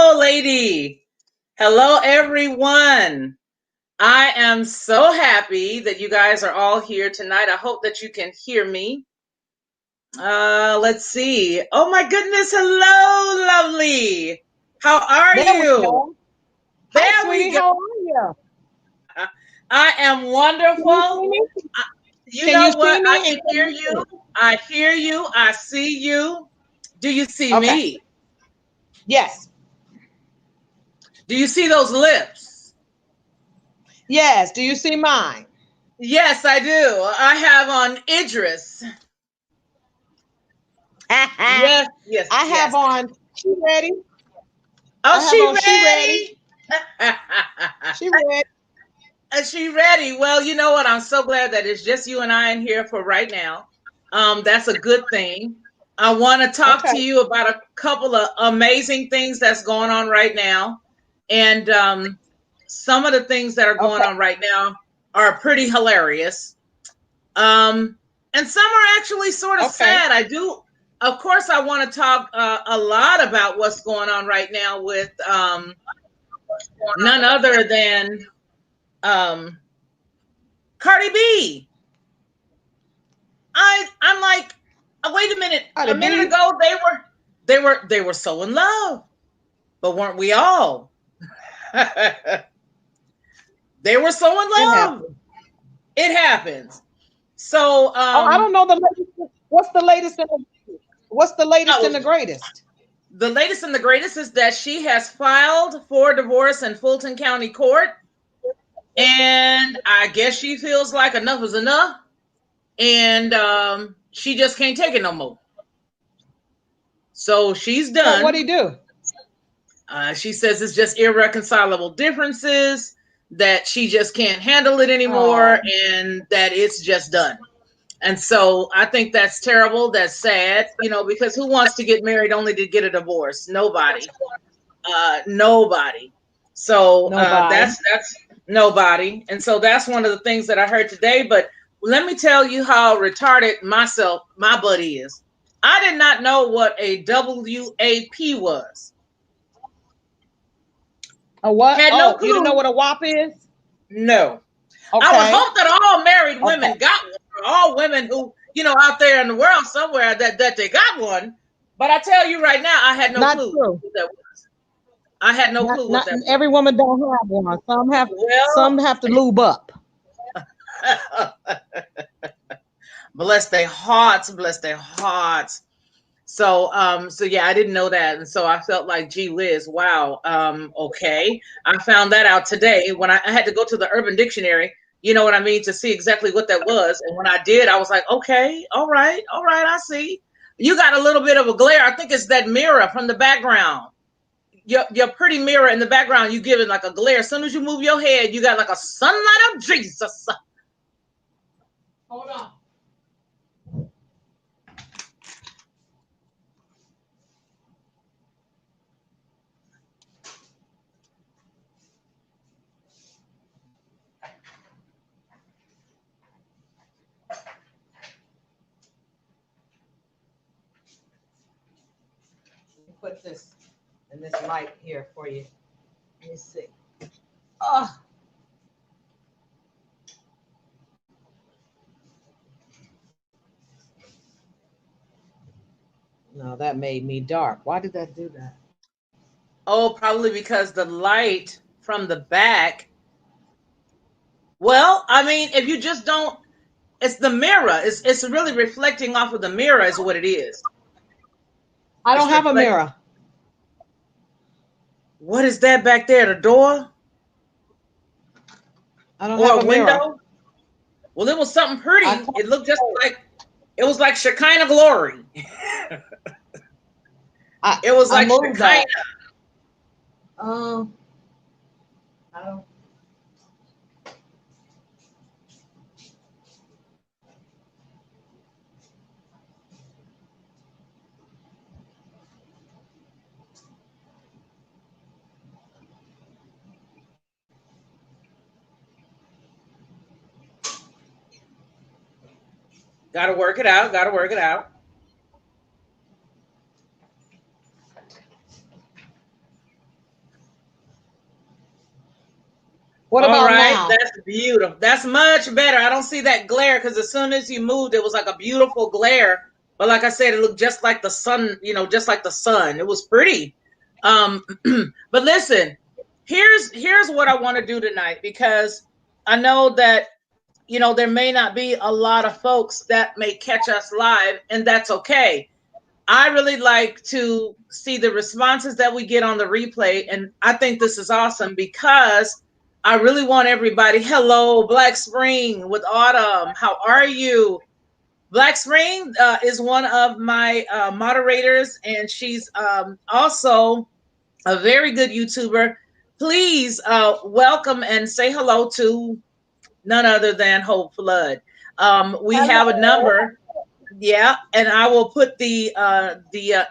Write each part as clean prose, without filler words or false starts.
lady. Hello, everyone. I am so happy that you guys are all here tonight. I hope that you can hear me. Let's see. Oh my goodness. Hello, lovely. How are There we you? go. Hi, There we sweetie. go. How are you? I am Can you wonderful. see me? You Can you know see what? I me? can And can hear you you. see? I hear you. I see you. Do you see Okay. me? Yes. Do you see those lips? Yes. Do you see mine? Yes, I do. I have on Idris. I Yes, yes, have yes. on. She ready? Oh, I have she on. She ready? ready? She ready? Is she ready? Well, you know what? I'm so glad that it's just you and I in here for right now. That's a good thing. I want to talk Okay. to you about a couple of amazing things that's going on right now. And some of the things that are going Okay. on right now are pretty hilarious. Um, and some are actually sort of Okay. sad. I do, of course, I want to talk a lot about what's going on right now with none other than um, Cardi B. I'm like, wait a minute. How A to minute be? ago they were so in love, but weren't we all? They were so in It love. happened. It happens. So Oh, I don't know the latest. What's the latest and what's the latest oh, and the greatest? the latest and the greatest is that she has filed for divorce in Fulton County Court. And I guess she feels like enough is enough. And she just can't take it no more. So she's What he done. do? She says it's just irreconcilable differences, that she just can't handle it Oh, anymore, and that it's just done. And so I think that's terrible. That's sad, because who wants to get married only to get a divorce? Nobody. Nobody. So nobody. that's nobody. And so that's one of the things that I heard today. But let me tell you how retarded my butt is. I did not know what a WAP was. A what? Had no Oh, you don't know clue. what a WAP is? No. I would Okay. hope that all married Okay. women got one, or all women who, out there in the world somewhere that they got one. But I tell you right now, I had no Not clue true. what that was. I had no clue what Not that was. every woman don't have one. Some Well, have to lube up. bless their hearts, bless their hearts. So yeah, I didn't know that, and so I felt like, gee whiz, wow, okay. I found that out today when I had to go to the Urban Dictionary. You know what I mean, to see exactly what that was, and when I did, I was like, okay, all right, I see. You got a little bit of a glare. I think it's that mirror from the background. Your pretty mirror in the background. You give it like a glare. As soon as you move your head, you got like a sunlight of Jesus. Hold on. Put this in this light here for you. Let me see. Oh, no, that made me dark. Why did that do that? Oh, probably because the light from the back. Well, I mean, if you just don't, it's the mirror. It's really reflecting off of the mirror, is what it is. I It's don't have a reflecting. mirror. What is that back there? The door I don't or have a a mirror. window? Well, it was something I pretty. told It looked just like it was like Shekinah glory. I It was I like moved Shekinah. that. Um, I don't. Got to work it out. Got to work it out. What All about right, now? that's beautiful. That's much better. I don't see that glare because as soon as you moved, it was like a beautiful glare. But like I said, it looked just like the sun, just like the sun. It was pretty. Um, but listen, here's what I want to do tonight because I know that there may not be a lot of folks that may catch us live, and that's okay. I really like to see the responses that we get on the replay. And I think this is awesome because I really want everybody. Hello, Black Spring with Autumn. How are you? Black Spring is one of my moderators, and she's also a very good YouTuber. Please welcome and say hello to none other than Hope Flood. We have a Hello. number, yeah, and I will put the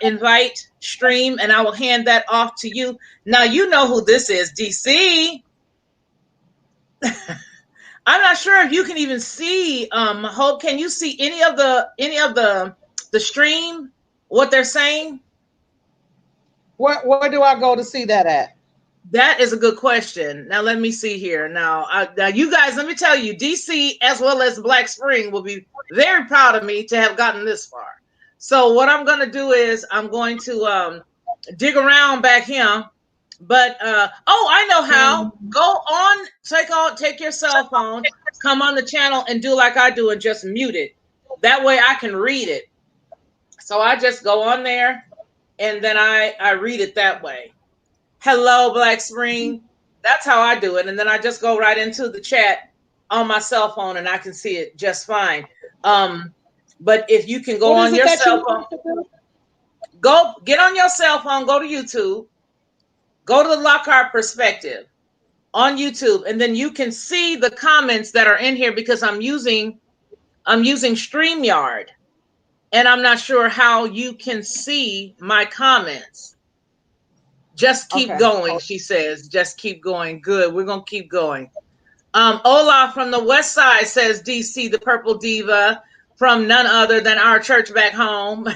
invite stream, and I will hand that off to you. Now you know who this is, DC. I'm not sure if you can even see. Hope, can you see any of the stream? What they're saying? Where do I go to see that at? That is a good question. Now let me see here. Now you guys, let me tell you, DC as well as Black Spring will be very proud of me to have gotten this far. So what I'm going to do is I'm going to dig around back here. But oh, I know how. Go on, take your cell phone, come on the channel and do like I do and just mute it. That way I can read it. So I just go on there and then I read it that way. Hello, Black Spring. That's how I do it. And then I just go right into the chat on my cell phone and I can see it just fine. But if you can go What is on it your that you cell phone, want to do? go get on your cell phone, go to YouTube, go to the Lockhart Perspective on YouTube, and then you can see the comments that are in here because I'm using StreamYard, and I'm not sure how you can see my comments. Just keep Okay. going, she says. Just keep going. Good. We're gonna keep going. Olaf from the West Side says DC, the Purple Diva, from none other than our church back home.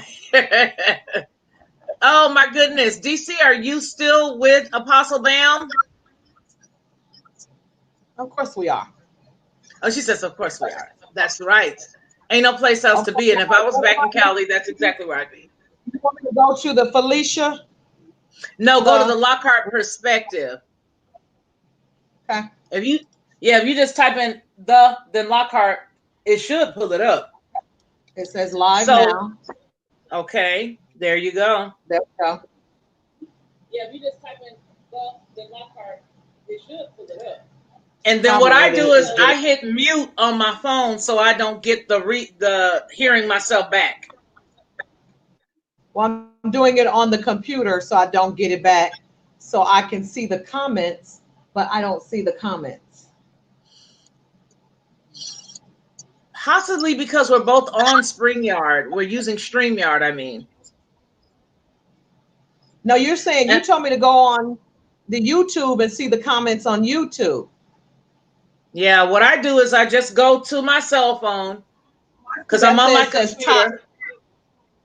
Oh my goodness. DC, are you still with Apostle Bam? Of course we are. Oh, she says, of course we are. That's right. Ain't no place else Of to course. be. And if I was back in Cali, that's exactly where I'd be. You want me to go to the Felicia? No, go to the The Lockhart Perspective. okay. If you just type in then Lockhart, it should pull it up. It says live So, now. okay, there you go. There we go. Yeah, if you just type in then Lockhart, it should pull it up. And then what Probably I what do it is is. I hit mute on my phone so I don't get the hearing myself back. Well, I'm doing it on the computer so I don't get it back. So I can see the comments, but I don't see the comments. Possibly because we're both on SpringYard. We're using StreamYard, I mean. No, you're saying you told me to go on the YouTube and see the comments on YouTube. Yeah, what I do is I just go to my cell phone because I'm on my computer.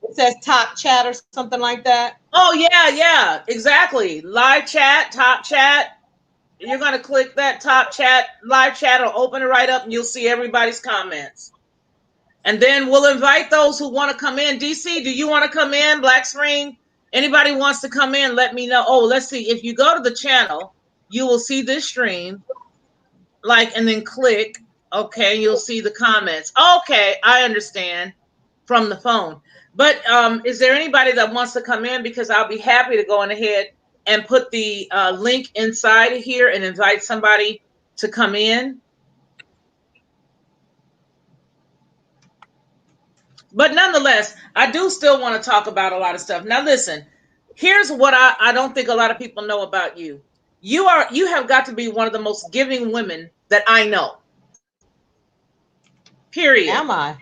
It says top chat or something like that. Oh, yeah, exactly. Live chat, top chat. You're going to click that top chat, live chat, or open it right up and you'll see everybody's comments. And then we'll invite those who want to come in. DC, do you want to come in? Black Spring? Anybody wants to come in, let me know. Oh, let's see. If you go to the channel, you will see this stream. And then click. Okay, you'll see the comments. Okay, I understand from the phone. But is there anybody that wants to come in? Because I'll be happy to go on ahead and put the link inside of here and invite somebody to come in. But nonetheless, I do still want to talk about a lot of stuff. Now, listen, here's what I don't think a lot of people know about you. You have got to be one of the most giving women that I know. Period. Am I?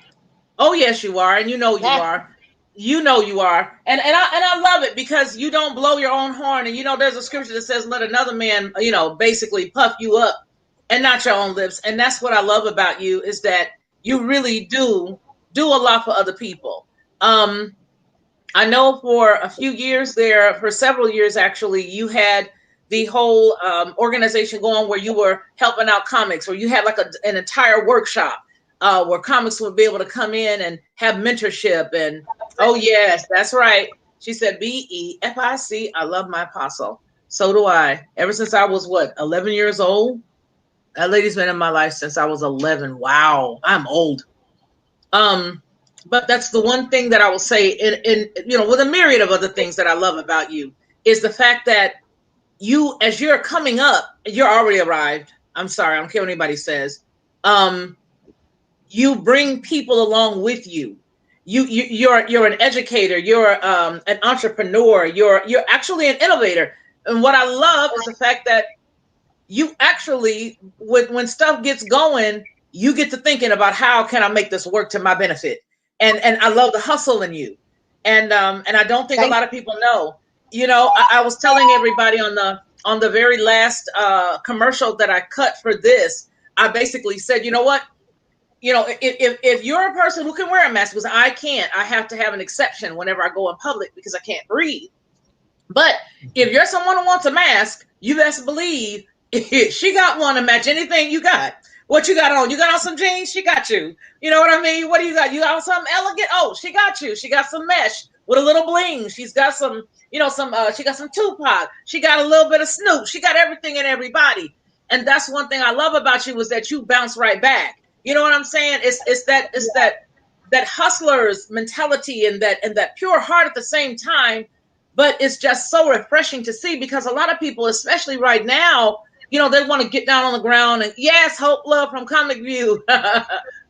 Oh, yes, you are. And you know you are. You know you are. And I love it because you don't blow your own horn. And, there's a scripture that says, let another man, basically puff you up and not your own lips. And that's what I love about you is that you really do a lot for other people. I know for a few years there, for several years, actually, you had the whole organization going where you were helping out comics, or you had like an entire workshop where comics would be able to come in and have mentorship. And oh yes, that's right. She said, BEFIC. I love my apostle. So do I. Ever since I was what, 11 years old. That lady's been in my life since I was 11. Wow, I'm old. But that's the one thing that I will say in with a myriad of other things that I love about you is the fact that you, as you're coming up, you're already arrived. I'm sorry, I don't care what anybody says. You bring people along with you. You're an educator. You're an entrepreneur. You're actually an innovator. And what I love is the fact that you actually, when stuff gets going, you get to thinking about how can I make this work to my benefit. And I love the hustle in you. And I don't think a lot of people know. I was telling everybody on the very last commercial that I cut for this, I basically said, you know what? If you're a person who can wear a mask, because I can't, I have to have an exception whenever I go in public because I can't breathe. But if you're someone who wants a mask, you best believe she got one to match anything you got. What you got on? You got on some jeans? She got you. You know what I mean? What do you got? You got something elegant? Oh, she got you. She got some mesh with a little bling. She's got some, she got some Tupac. She got a little bit of Snoop. She got everything and everybody. And that's one thing I love about you is that you bounce right back. You know what I'm saying? It's that hustler's mentality and that pure heart at the same time. But it's just so refreshing to see because a lot of people, especially right now, they want to get down on the ground and yes, hope, love from Comic View.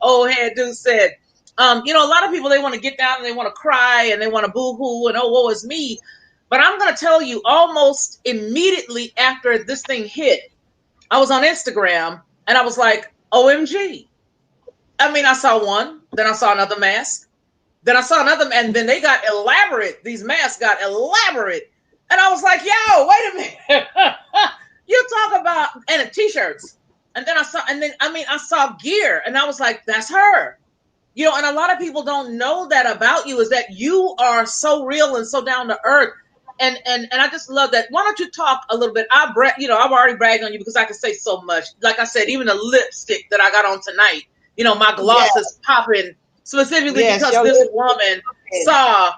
Old head dude said, a lot of people, they want to get down and they want to cry and they want to boo-hoo and oh, woe is me. But I'm going to tell you, almost immediately after this thing hit, I was on Instagram and I was like, OMG. I mean, I saw one, then I saw another mask. Then I saw another, and then they got elaborate. These masks got elaborate. And I was like, yo, wait a minute. You talk about, and t-shirts. And then I saw gear and I was like, that's her. And a lot of people don't know that about you is that you are so real and so down to earth. And I just love that. Why don't you talk a little bit? I've already bragged on you because I can say so much. Like I said, even the lipstick that I got on tonight, my gloss is popping specifically because this woman saw,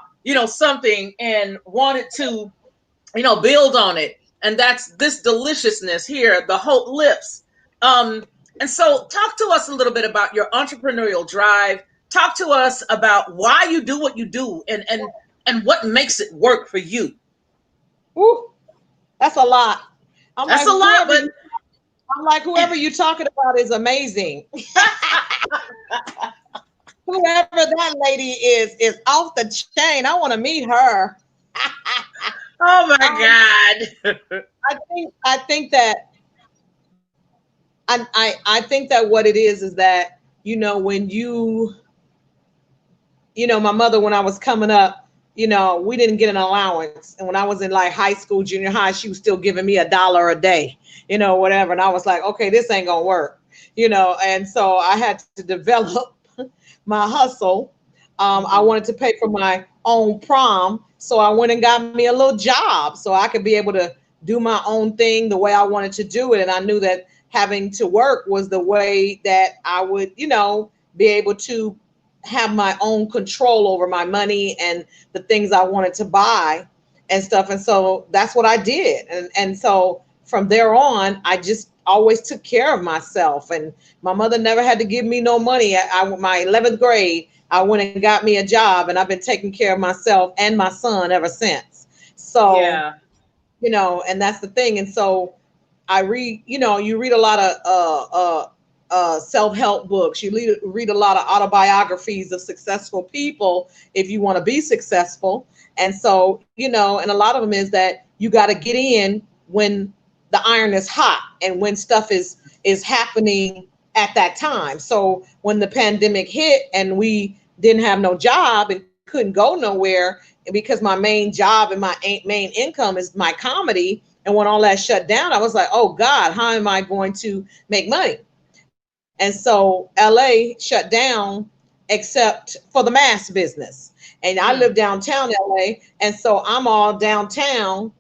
something and wanted to, build on it. And that's this deliciousness here, the Hope Lips. And so talk to us a little bit about your entrepreneurial drive. Talk to us about why you do what you do and what makes it work for you. Ooh, that's a lot. That's a lot, but I'm like, whoever you're talking about is amazing. Whoever that lady is off the chain. I want to meet her. Oh my God. I think that I think that what it is that, when my mother, when I was coming up, we didn't get an allowance. And when I was in like high school, junior high, she was still giving me $1 a day, whatever. And I was like, okay, this ain't gonna work, and so I had to develop my hustle. I wanted to pay for my own prom. So I went and got me a little job so I could be able to do my own thing the way I wanted to do it. And I knew that having to work was the way that I would, be able to have my own control over my money and the things I wanted to buy and stuff. And so that's what I did. And so from there on, I just always took care of myself. And my mother never had to give me no money. My 11th grade, I went and got me a job, and I've been taking care of myself and my son ever since. So, yeah. And that's the thing. And so I read, you read a lot of self-help books. You read a lot of autobiographies of successful people if you want to be successful. And so, and a lot of them is that you got to get in when the iron is hot and when stuff is happening at that time. So when the pandemic hit and we didn't have no job and couldn't go nowhere, because my main job and my main income is my comedy, and when all that shut down, I was like, oh God, how am I going to make money? And so LA shut down except for the mass business. And I live downtown LA. And so I'm all downtown.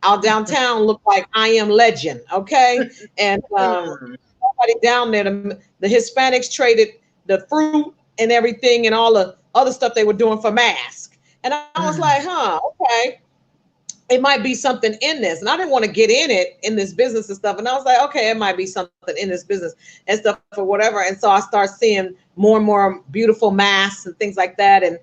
our downtown looked like I Am Legend, okay? And Mm. somebody down there, the Hispanics traded the fruit and everything and all the other stuff they were doing for masks. And I was like, Mm. huh, okay, it might be something in this. And I didn't want to get in it in this business and stuff. And I was like, okay, it might be something in this business and stuff or whatever. And so I start seeing more and more beautiful masks and things like that. And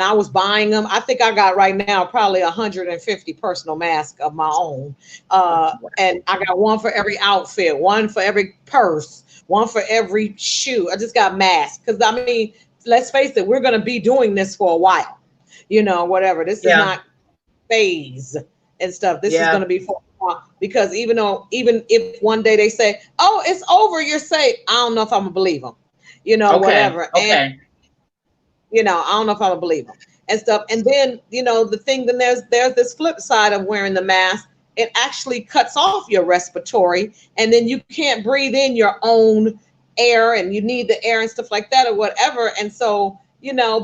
I was buying them. I think I got right now probably 150 personal masks of my own. And I got one for every outfit, one for every purse, one for every shoe. I just got masks. Because I mean, let's face it, we're going to be doing this for a while. Whatever. This is Yeah. not phase and stuff. This is going Yeah. to be for a while. Because even if one day they say, "Oh, it's over," you're safe. I don't know if I'm gonna believe them. Okay. Whatever. And Okay. I don't know if I'm gonna believe them and stuff. And then the thing. Then there's this flip side of wearing the mask. It actually cuts off your respiratory, and then you can't breathe in your own air, and you need the air and stuff like that or whatever. And so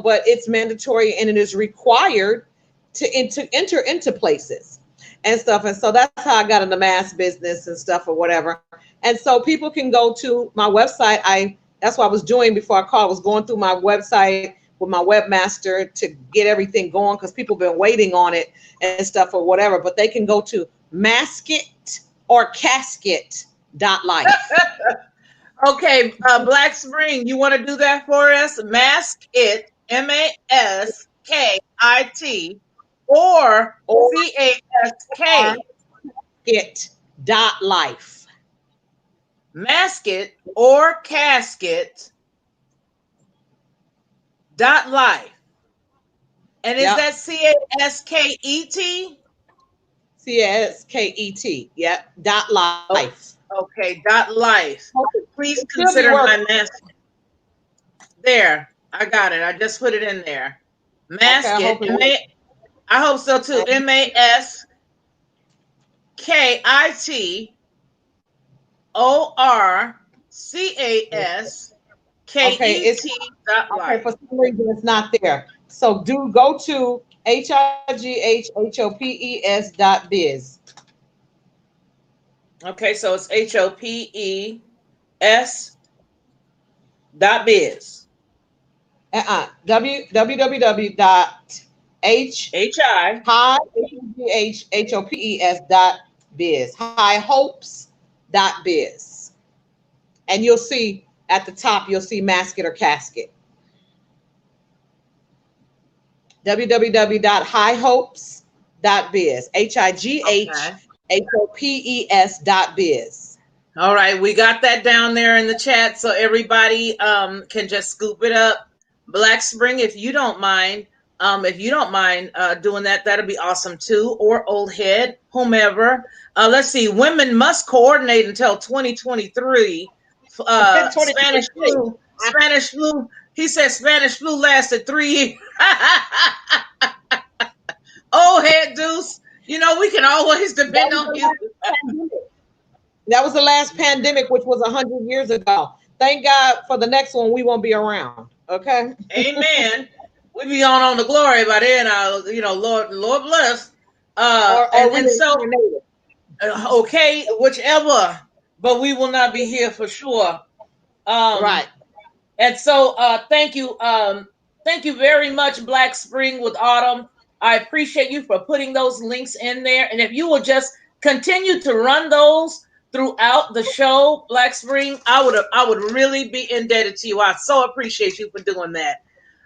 but it's mandatory and it is required to enter into places and stuff. And so that's how I got in the mask business and stuff or whatever. And so people can go to my website. That's what I was doing before I called. I was going through my website with my webmaster to get everything going because people have been waiting on it and stuff or whatever. But they can go to masket or casket.life. Okay, Black Spring, you want to do that for us? Mask it, MASKIT, or Or CASK. it.life. Masket or casket dot life. And is Yep. that CASKET? CASKET. Yep. Dot Oh, life. okay, dot life. Please It still be consider working. my mask. There, I got it. I just put it in there. Okay, I Masket, hope it works. I hope so too. Okay, it's MASKIORCASKET dot okay. For life. some reason, it's not there. So do go to HIGHHOPES.biz. Okay, so it's HOPES dot biz. www dot h HI. high HIGHHOPES.biz. High hopes dot biz. And you'll see at the top, you'll see masket or casket. www.highhopes.biz. Okay. HIGHHOPES.biz. All right, we got that down there in the chat so everybody can just scoop it up. Black Spring, if you don't mind, doing that, that'll be awesome too. Or Old Head, whomever. Let's see. Women must coordinate until 2023. Spanish 2023. flu. Spanish flu. He said Spanish flu lasted 3 years. Old Head Deuce. We can always depend on you. That was the last pandemic, which was 100 years ago. Thank God for the next one. We won't be around. Okay. Amen. We be on the glory by then. Lord bless. And so okay, whichever, but we will not be here for sure. Right. And so thank you very much, Black Spring with Autumn. I appreciate you for putting those links in there. And if you will just continue to run those throughout the show, Black Spring, I would really be indebted to you. I so appreciate you for doing that.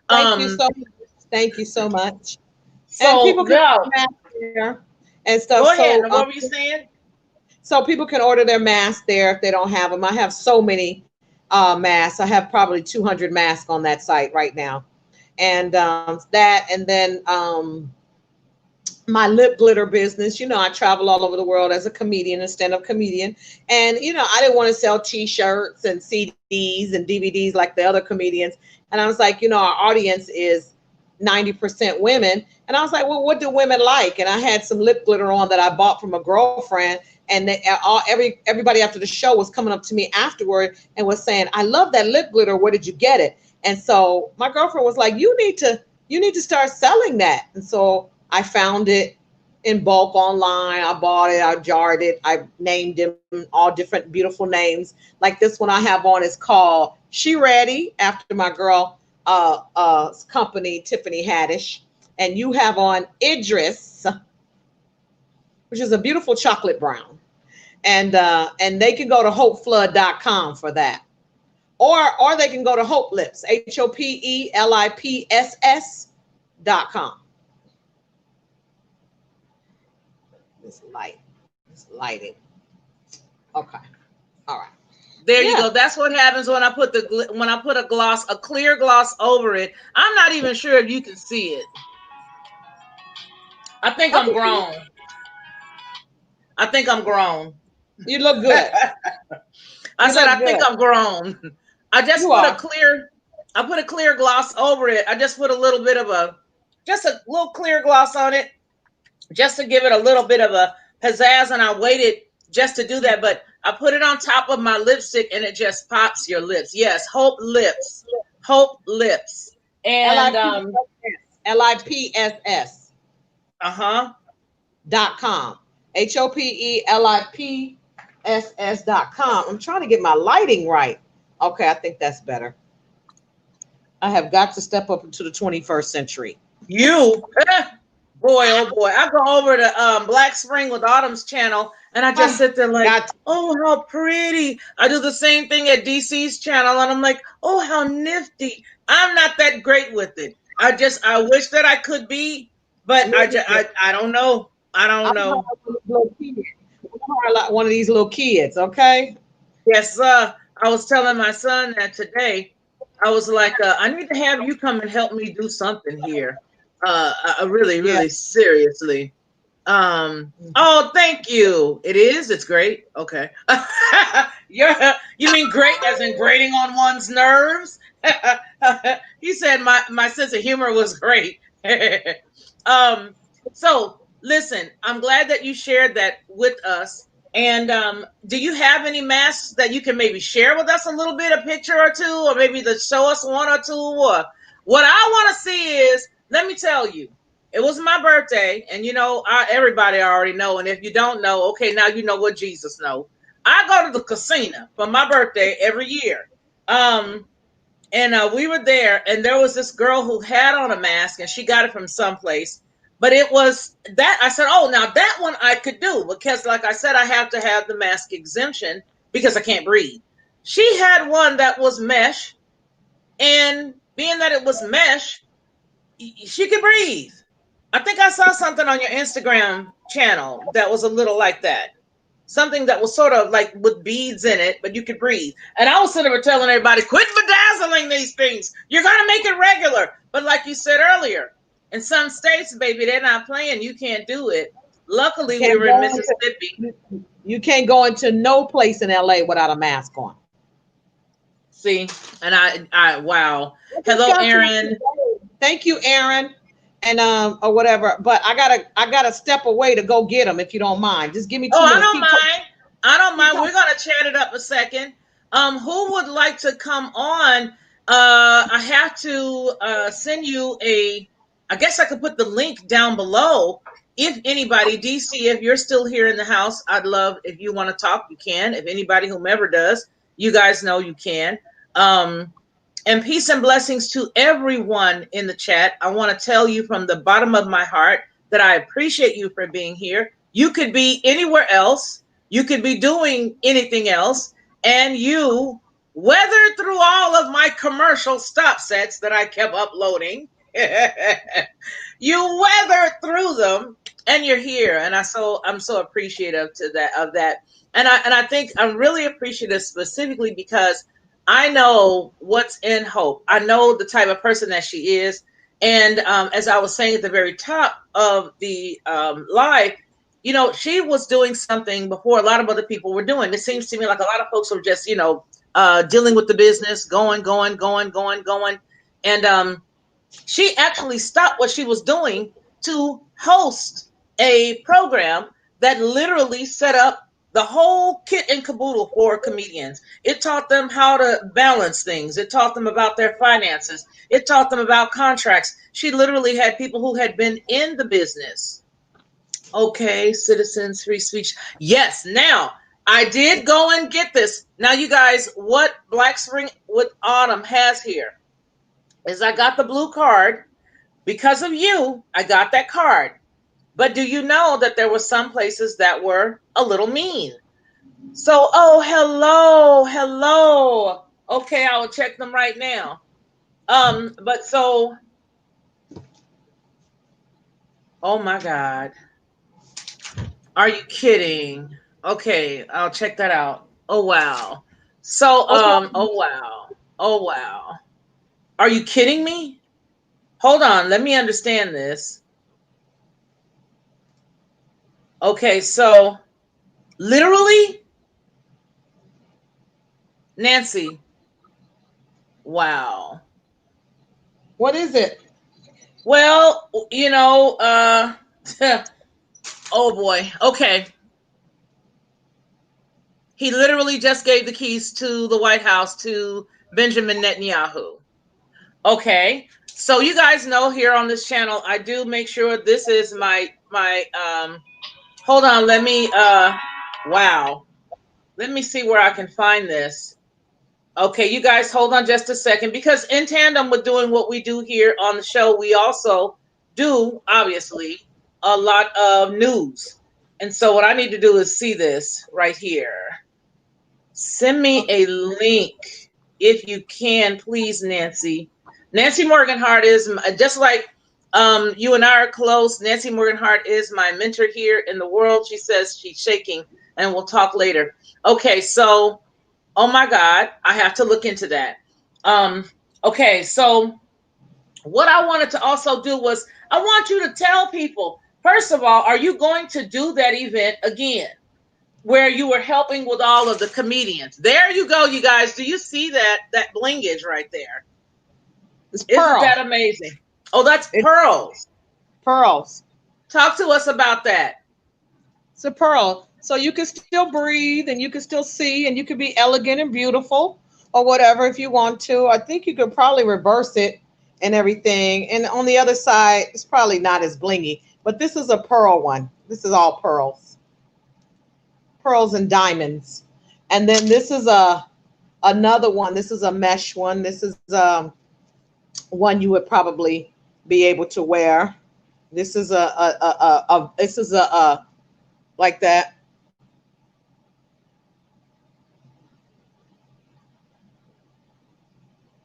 Thank you so much. Thank you so much. And So people can go there and stuff. ahead. So What were you saying? so people can order their masks there if they don't have them. I have so many masks. I have probably 200 masks on that site right now. And that, and then my lip glitter business. I travel all over the world as a comedian, a stand-up comedian. And, I didn't want to sell t-shirts and CDs and DVDs like the other comedians. And I was like, our audience is 90% women. And I was like, well, what do women like? And I had some lip glitter on that I bought from a girlfriend. And everybody after the show was coming up to me afterward and was saying, I love that lip glitter. Where did you get it? And so my girlfriend was like, you need to start selling that. And so I found it in bulk online. I bought it, I jarred it, I named them all different beautiful names. Like this one I have on is called She Ready, after my girl company, Tiffany Haddish. And you have on Idris, which is a beautiful chocolate brown. And they can go to hopeflood.com for that. Or they can go to Hope Lips, HOPELIPSS.com. This light, this lighting. Okay. All right. There you go. That's what happens when I put a gloss, a clear gloss over it. I'm not even sure if you can see it. I think I'm grown. I think I'm grown. You look good. I think I'm grown. I just put a clear gloss over it. I just put a little bit of a little clear gloss on it, just to give it a little bit of a pizzazz, and I waited just to do that, but I put it on top of my lipstick and it just pops your lips. Yes, Hope Lips. Hope Lips. And LIPSS. .com. HOPELIPSS.com. I'm trying to get my lighting right. Okay, I think that's better. I have got to step up into the 21st century. You, boy, oh boy. I go over to Black Spring with Autumn's channel and I just sit there like, oh, how pretty. I do the same thing at DC's channel and I'm like, oh, how nifty. I'm not that great with it. I wish that I could be, but I don't know. I don't know. Like one of these little kids, okay? Yes, I was telling my son that today. I was like, I need to have you come and help me do something here. Really seriously. Oh, thank you. It's great. Okay. You mean great as in grating on one's nerves? He said my sense of humor was great. So listen, I'm glad that you shared that with us. And do you have any masks that you can maybe share with us a little bit, a picture or two, or maybe to show us one or two? Or what I want to see is, let me tell you, it was my birthday, and everybody already know. And if you don't know, okay, now you know what Jesus knows. I go to the casino for my birthday every year. And we were there, and there was this girl who had on a mask, and she got it from someplace. But it was that I said, oh, now that one I could do, because like I said, I have to have the mask exemption because I can't breathe. She had one that was mesh, and being that it was mesh, she could breathe. I think I saw something on your Instagram channel that was a little like that. Something that was sort of like with beads in it, but you could breathe. And I was sitting there telling everybody, quit bedazzling these things. You're going to make it regular. But like you said earlier, in some states, baby, they're not playing. You can't do it. Luckily, we were in Mississippi. You can't go into no place in LA without a mask on. See, and I wow. Hello, Aaron. Thank you, Aaron, and or whatever. But I gotta step away to go get them if you don't mind. Just give me 2 minutes. I don't mind. I don't mind. We're gonna chat it up a second. Who would like to come on? I have to send you I guess I could put the link down below. If anybody, DC, if you're still here in the house, I'd love if you want to talk, you can. If anybody, whomever does, you guys know you can. And peace and blessings to everyone in the chat. I want to tell you from the bottom of my heart that I appreciate you for being here. You could be anywhere else. You could be doing anything else. And you weathered through all of my commercial stop sets that I kept uploading. You weathered through them and you're here. And I'm so appreciative of that. And I think I'm really appreciative specifically because I know what's in Hope. I know the type of person that she is. And as I was saying at the very top of the live, she was doing something before a lot of other people were doing. It seems to me like a lot of folks were just, dealing with the business, going. And she actually stopped what she was doing to host a program that literally set up the whole kit and caboodle for comedians. It taught them how to balance things. It taught them about their finances. It taught them about contracts. She literally had people who had been in the business Okay, citizens, free speech. Yes. Now, I did go and get this. Now, you guys, what Black Spring with Autumn has here is I got the blue card because of you. I got that card. But do you know that there were some places that were a little mean? So, oh, hello, hello. Okay, I will check them right now. But so, oh my God, are you kidding? Okay, I'll check that out. Oh wow. So, Okay. oh wow, oh wow. Are you kidding me? Hold on, let me understand this. Okay, so literally, Nancy. Wow. What is it? Well, oh boy. Okay. He literally just gave the keys to the White House to Benjamin Netanyahu. Okay. So you guys know here on this channel, I do make sure this is my hold on, let me wow. Let me see where I can find this. Okay, you guys hold on just a second because in tandem with doing what we do here on the show, we also do obviously a lot of news. And so what I need to do is see this right here. Send me a link if you can, please, Nancy. Nancy Morganhart is just like you and I are close. Nancy Morganhart is my mentor here in the world. She says she's shaking, and we'll talk later. Okay, so oh my God, I have to look into that. Okay, so what I wanted to also do was I want you to tell people, first of all, are you going to do that event again? Where you were helping with all of the comedians. There you go, you guys. Do you see that blingage right there? It's Isn't that pearl. amazing? Oh, that's It's pearls. pearls. Talk to us about that. It's a pearl. So you can still breathe and you can still see and you can be elegant and beautiful or whatever if you want to. I think you could probably reverse it and everything. And on the other side, it's probably not as blingy, but this is a pearl one. This is all pearls, pearls and diamonds. And then this is a another one. This is a mesh one. This is one you would probably be able to wear. This is a this is a like that.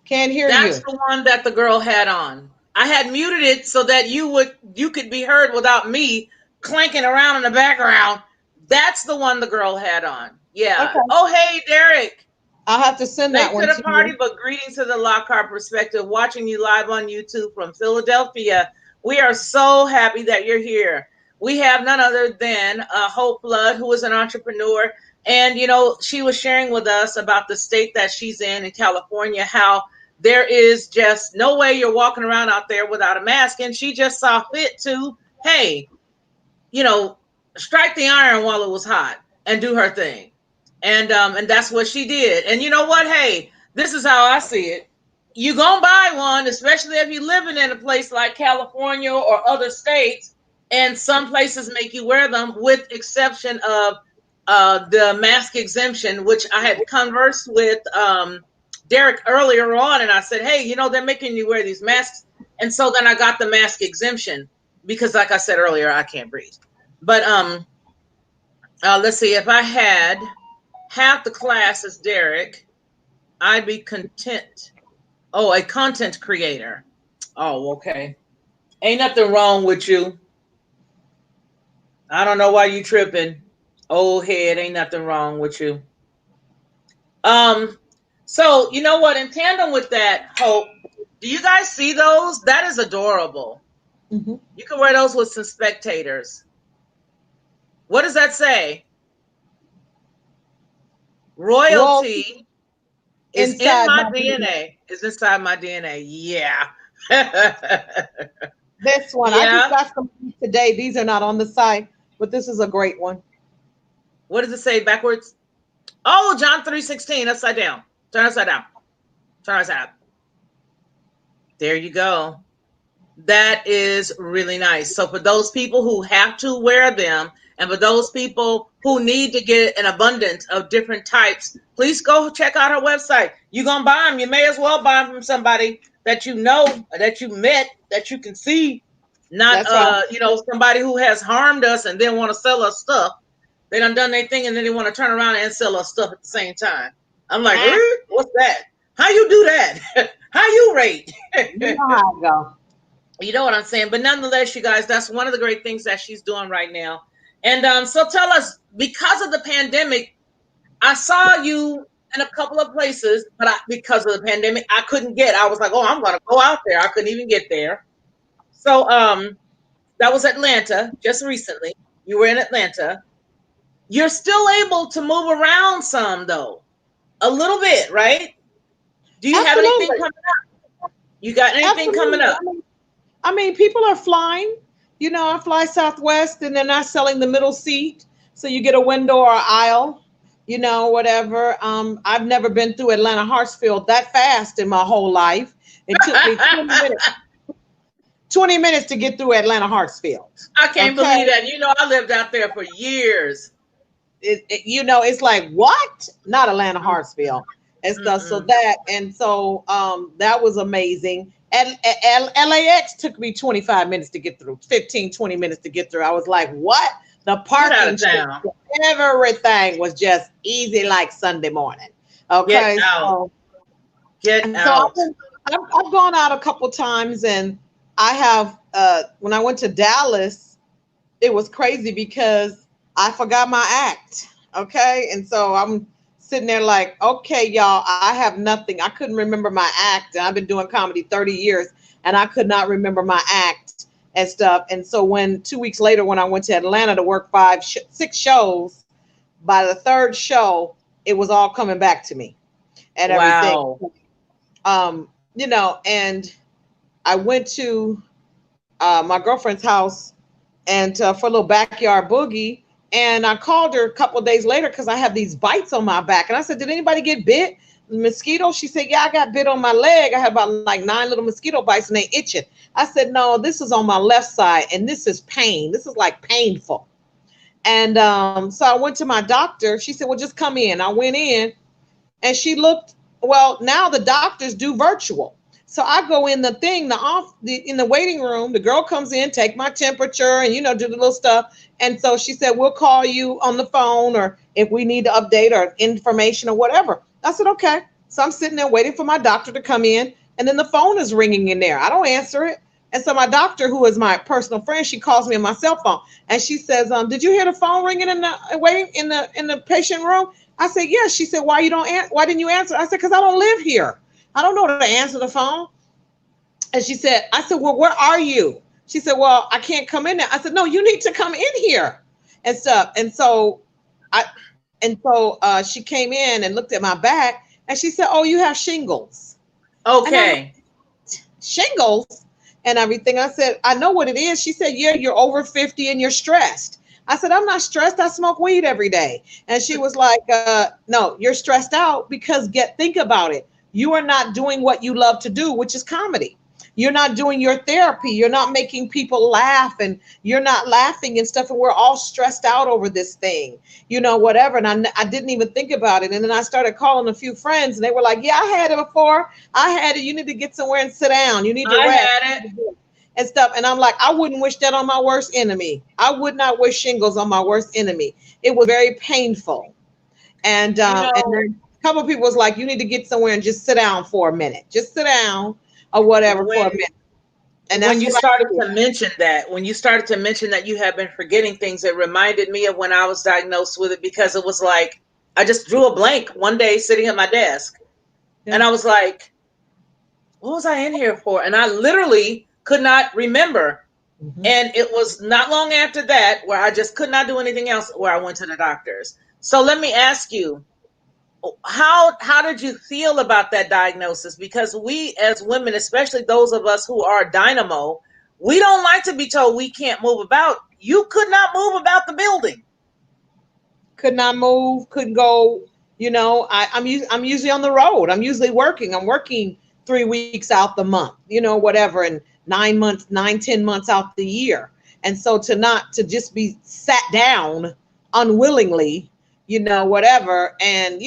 Can't hear That's you. the one that the girl had on. I had muted it so that you could be heard without me clanking around in the background. That's the one the girl had on. Yeah. Okay. Oh, hey, Derek. I'll have to send Late that to one the to party, you. but greetings to the Lockhart perspective. Watching you live on YouTube from Philadelphia. We are so happy that you're here. We have none other than Hope Blood, who is an entrepreneur. And, she was sharing with us about the state that she's in California, how there is just no way you're walking around out there without a mask. And she just saw fit to, hey, you know, strike the iron while it was hot and do her thing. And that's what she did. And you know what? Hey, this is how I see it. You gonna buy one, especially if you're living in a place like California or other states, and some places make you wear them, with exception of the mask exemption, which I had conversed with Derek earlier on, and I said, hey, they're making you wear these masks, and so then I got the mask exemption because, like I said earlier, I can't breathe. But let's see. If I had half the class as Derek, I'd be content. Oh, a content creator. Oh, okay. Ain't nothing wrong with you. I don't know why you tripping. Old head, ain't nothing wrong with you. Um, so you know what? In tandem with that, Hope, do you guys see those? That is adorable. Hmm. You can wear those with some spectators. What does that say? Royalty Royalty is in inside my my DNA. DNA. Is inside my DNA. Yeah. This one, I just Yeah. got some today. These are not on the site, but this is a great one. What does it say backwards? Oh, John 3:16, upside down. Turn upside down. Turn upside up. There you go. That is really nice. So for those people who have to wear them, and for those people who need to get an abundance of different types, please go check out her website. You're gonna buy them. You may as well buy them from somebody that you know, that you met, that you can see, not That's right. somebody who has harmed us and then want to sell us stuff. They done their thing and then they want to turn around and sell us stuff at the same time. I'm like, Ah, what's that? How you do that? How you rate? you know how I go. You know what I'm saying? But nonetheless, you guys, that's one of the great things that she's doing right now. And so tell us, because of the pandemic, I saw you in a couple of places, but because of the pandemic, I couldn't get. I was like, oh, I'm going to go out there. I couldn't even get there. So that was Atlanta just recently. You were in Atlanta. You're still able to move around some, though, a little bit, right? Do you have anything Absolutely. coming up? You got anything coming Absolutely. up? I mean, people are flying. I fly Southwest, and they're not selling the middle seat, so you get a window or aisle. Whatever. I've never been through Atlanta Hartsfield that fast in my whole life. It took me 20 minutes. 20 minutes to get through Atlanta Hartsfield. I can't Okay. believe that. I lived out there for years. It's like, what? Not Atlanta Hartsfield and stuff. So Mm-mm. that was amazing. And LAX took me 25 minutes to get through, 15, 20 minutes to get through. I was like, what? The Get out parking, of town. everything was just easy like Sunday morning. Get Okay. out. So, Get and so out. I've gone out a couple times, and I have, when I went to Dallas, it was crazy because I forgot my act. Okay. And so I'm sitting there like, okay, y'all, I have nothing. I couldn't remember my act. And I've been doing comedy 30 years and I could not remember my act and stuff. And so when 2 weeks later, when I went to Atlanta to work 6 shows, by the third show, it was all coming back to me and everything. Wow. And I went to my girlfriend's house and for a little backyard boogie. And I called her a couple of days later because I have these bites on my back. And I said, did anybody get bit? Mosquito? She said, yeah, I got bit on my leg. I had about like 9 little mosquito bites and they itching. I said, no, this is on my left side and this is pain. This is like painful. And so I went to my doctor. She said, well, just come in. I went in and she looked, well, now the doctors do virtual. So I go in the thing, in the waiting room. The girl comes in, take my temperature, and do the little stuff. And so she said, "We'll call you on the phone, or if we need to update or information or whatever." I said, "Okay." So I'm sitting there waiting for my doctor to come in, and then the phone is ringing in there. I don't answer it, and so my doctor, who is my personal friend, she calls me on my cell phone, and she says, "Did you hear the phone ringing in the waiting in the patient room?" I said, "Yes." She said, "Why didn't you answer?" I said, "Because I don't live here. I don't know to answer the phone." And I said, "Well, where are you?" She said, "Well, I can't come in there." I said, "No, you need to come in here and stuff." She came in and looked at my back and she said, "Oh, you have shingles." And I'm like, Okay. "Shingles?" And everything. I said, "I know what it is." She said, "Yeah, you're over 50 and you're stressed." I said, "I'm not stressed. I smoke weed every day." And she was like, "No, you're stressed out because think about it. You are not doing what you love to do, which is comedy. You're not doing your therapy. You're not making people laugh and you're not laughing and stuff. And we're all stressed out over this thing, whatever." And I didn't even think about it. And then I started calling a few friends and they were like, "Yeah, I had it before. I had it. You need to get somewhere and sit down. You need to I rest had it. and stuff." And I'm like, I wouldn't wish that on my worst enemy. I would not wish shingles on my worst enemy. It was very painful. You And know, then a couple of people was like, "You need to get somewhere and just sit down for a minute. Just sit down or whatever for when a minute." And when that's you what I started did. to mention that, when you started to mention that you have been forgetting things, it reminded me of when I was diagnosed with it, because it was like I just drew a blank one day sitting at my desk Yeah. and I was like, what was I in here for? And I literally could not remember. Mhm. And it was not long after that where I just could not do anything else, where I went to the doctors. So let me ask you, how did you feel about that diagnosis? Because we as women, especially those of us who are dynamo, we don't like to be told we can't move about. You could not move about the building. Could not move, couldn't go. I'm usually on the road. I'm usually working. I'm working 3 weeks out the month, whatever, and 9 months, 9, 10 months out the year. And so to just be sat down unwillingly, whatever. And,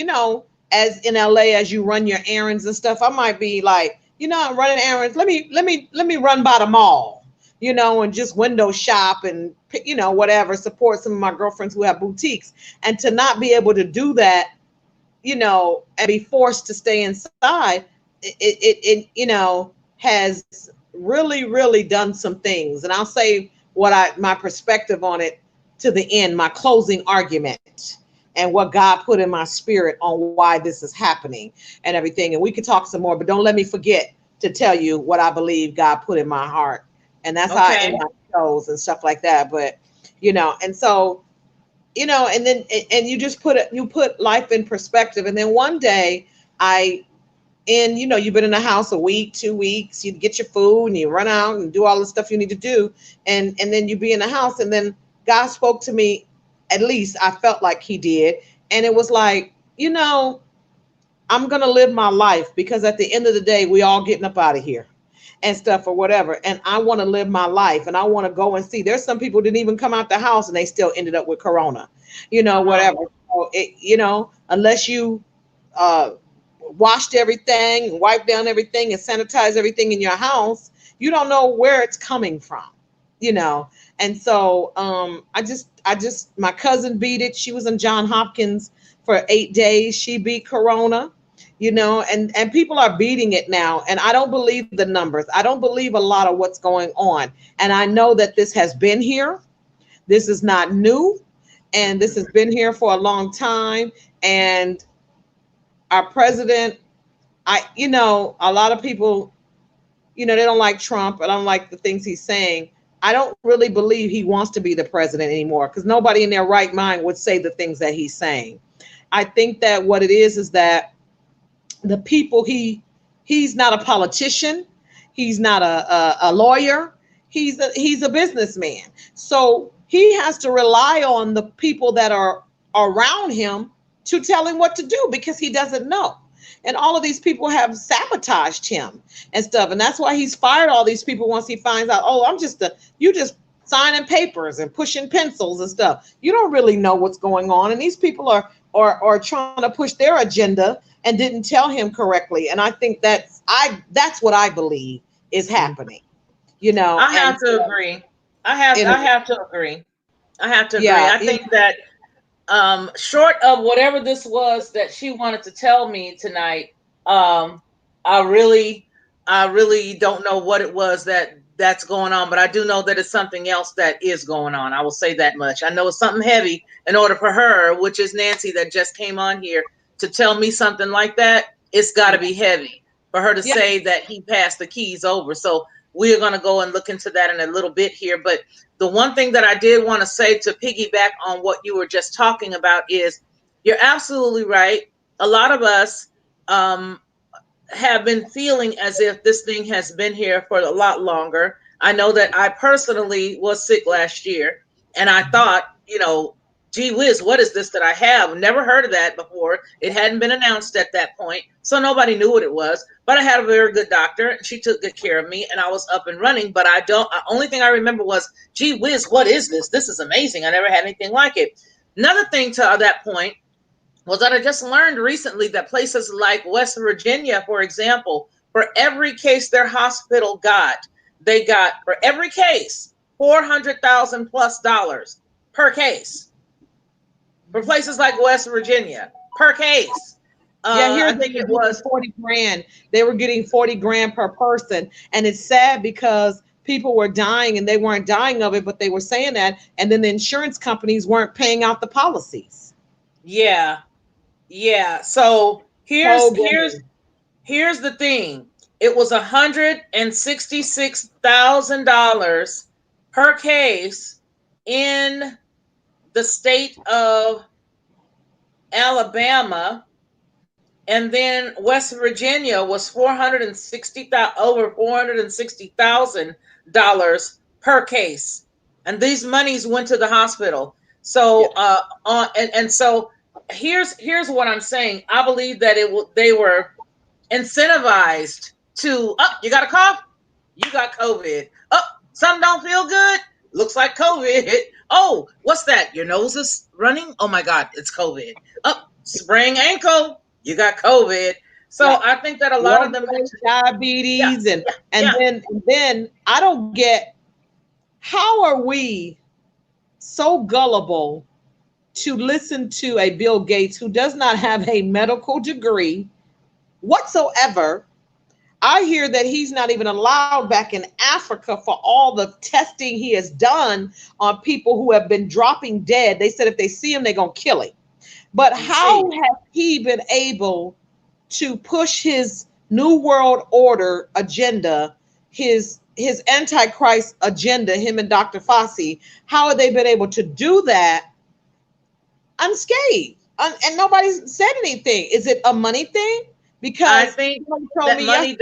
as in LA, as you run your errands and stuff, I might be like, I'm running errands. Let me run by the mall, and just window shop and, whatever, support some of my girlfriends who have boutiques. And to not be able to do that, and be forced to stay inside, it has really, really done some things. And I'll say my perspective on it to the end, my closing argument, and what God put in my spirit on why this is happening and everything. And we could talk some more, but don't let me forget to tell you what I believe God put in my heart. And that's how I end my shows and stuff like that. But, and so, and then, and you just put life in perspective. And then one day you've been in the house a week, 2 weeks, you get your food and you run out and do all the stuff you need to do. And then you be in the house, and then God spoke to me, at least I felt like he did. And it was like, I'm going to live my life, because at the end of the day, we all getting up out of here and stuff or whatever. And I want to live my life, and I want to go and see. There's some people didn't even come out the house and they still ended up with corona, whatever. So unless you, washed everything and wiped down everything and sanitized everything in your house, you don't know where it's coming from, And so I just my cousin beat it. She was in John Hopkins for 8 days. She beat corona, and people are beating it now. And I don't believe the numbers. I don't believe a lot of what's going on. And I know that this has been here. This is not new. And this has been here for a long time. And our president, a lot of people, they don't like Trump. I don't like the things he's saying. I don't really believe he wants to be the president anymore, because nobody in their right mind would say the things that he's saying. I think that what it is that the people, he's not a politician. He's not a lawyer. He's a businessman. So he has to rely on the people that are around him to tell him what to do, because he doesn't know. And all of these people have sabotaged him and stuff. And that's why he's fired all these people once he finds out, oh, you just signing papers and pushing pencils and stuff. You don't really know what's going on. And these people are trying to push their agenda and didn't tell him correctly. And I think that's what I believe is happening. I have to agree. I have to agree. Yeah, I think that short of whatever this was that she wanted to tell me tonight, I really don't know what it was that's going on, but I do know that it's something else that is going on. I will say that much. I know it's something heavy in order for her, which is Nancy that just came on here, to tell me something like that. It's got to be heavy for her to say that he passed the keys over. So we're going to go and look into that in a little bit here. But the one thing that I did want to say to piggyback on what you were just talking about is you're absolutely right. A lot of us have been feeling as if this thing has been here for a lot longer. I know that I personally was sick last year, and I thought, gee whiz, what is this that I have? Never heard of that before. It hadn't been announced at that point, so nobody knew what it was. But I had a very good doctor, and she took good care of me, and I was up and running. But only thing I remember was, gee whiz, what is this? This is amazing. I never had anything like it. Another thing to that point was that I just learned recently that places like West Virginia, for example, for every case their hospital they got for every case $400,000 plus per case. For places like West Virginia, per case. Here I think it was 40 grand. They were getting 40 grand per person. And it's sad because people were dying, and they weren't dying of it, but they were saying that. And then the insurance companies weren't paying out the policies. Yeah. So here's the thing. It was $166,000 per case in the state of Alabama, and then West Virginia was over $460,000 per case, and these monies went to the hospital. So so here's what I'm saying. I believe that they were incentivized to, oh, you got a cough? You got COVID. Oh, something don't feel good? Looks like COVID. Oh, what's that? Your nose is running? Oh my God, it's COVID. Oh, sprained ankle. You got COVID. So Yeah. I think that a lot Blood of them, pressure, yeah, diabetes, and yeah, and yeah. then and then I don't get, how are we so gullible to listen to a Bill Gates who does not have a medical degree whatsoever. I hear that he's not even allowed back in Africa for all the testing he has done on people who have been dropping dead. They said if they see him, they're going to kill him. But You see, how has he been able to push his New World Order agenda, his Antichrist agenda, him and Dr. Fauci, how have they been able to do that unscathed? And nobody said anything. Is it a money thing? I Because think somebody told that me yesterday,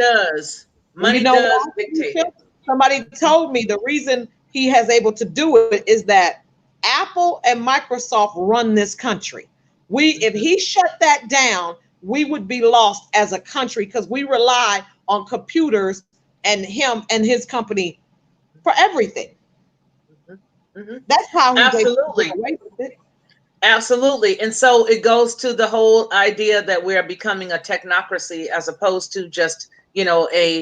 you money know does why? dictate it. Somebody told me the reason he has able to do it is that Apple and Microsoft run this country. If Mhm. he shut that down, we would be lost as a country because we rely on computers and him and his company for everything. Mhm. Mhm. That's how he's able to get Absolutely. away with it. Absolutely. And so it goes to the whole idea that we are becoming a technocracy as opposed to just, a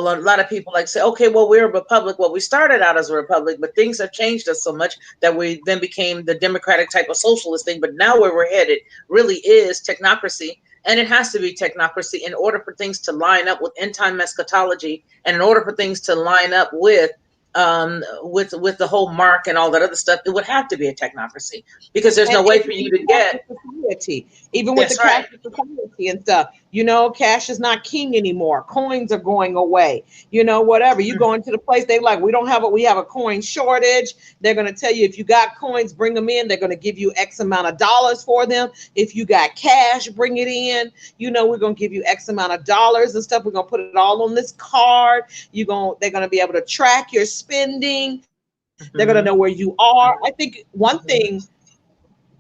lot of people like say, okay, well, we're a republic. Well, we started out as a republic, but things have changed us so much that we then became the democratic type of socialist thing. But now where we're headed really is technocracy. And it has to be technocracy in order for things to line up with end time eschatology and in order for things to line up with the whole mark and all that other stuff, it would have to be a technocracy because there's And no way for even you with to get. cashless society, even with the That's right. cashless society and stuff, cash is not king anymore. Coins are going away. Whatever. You go into the place, they like, we have a coin shortage. They're going to tell you if you got coins, bring them in. They're going to give you X amount of dollars for them. If you got cash, bring it in. We're going to give you X amount of dollars and stuff. We're going to put it all on this card. They're going to be able to track your spending. They're going to know where Mhm. you are. I think one thing,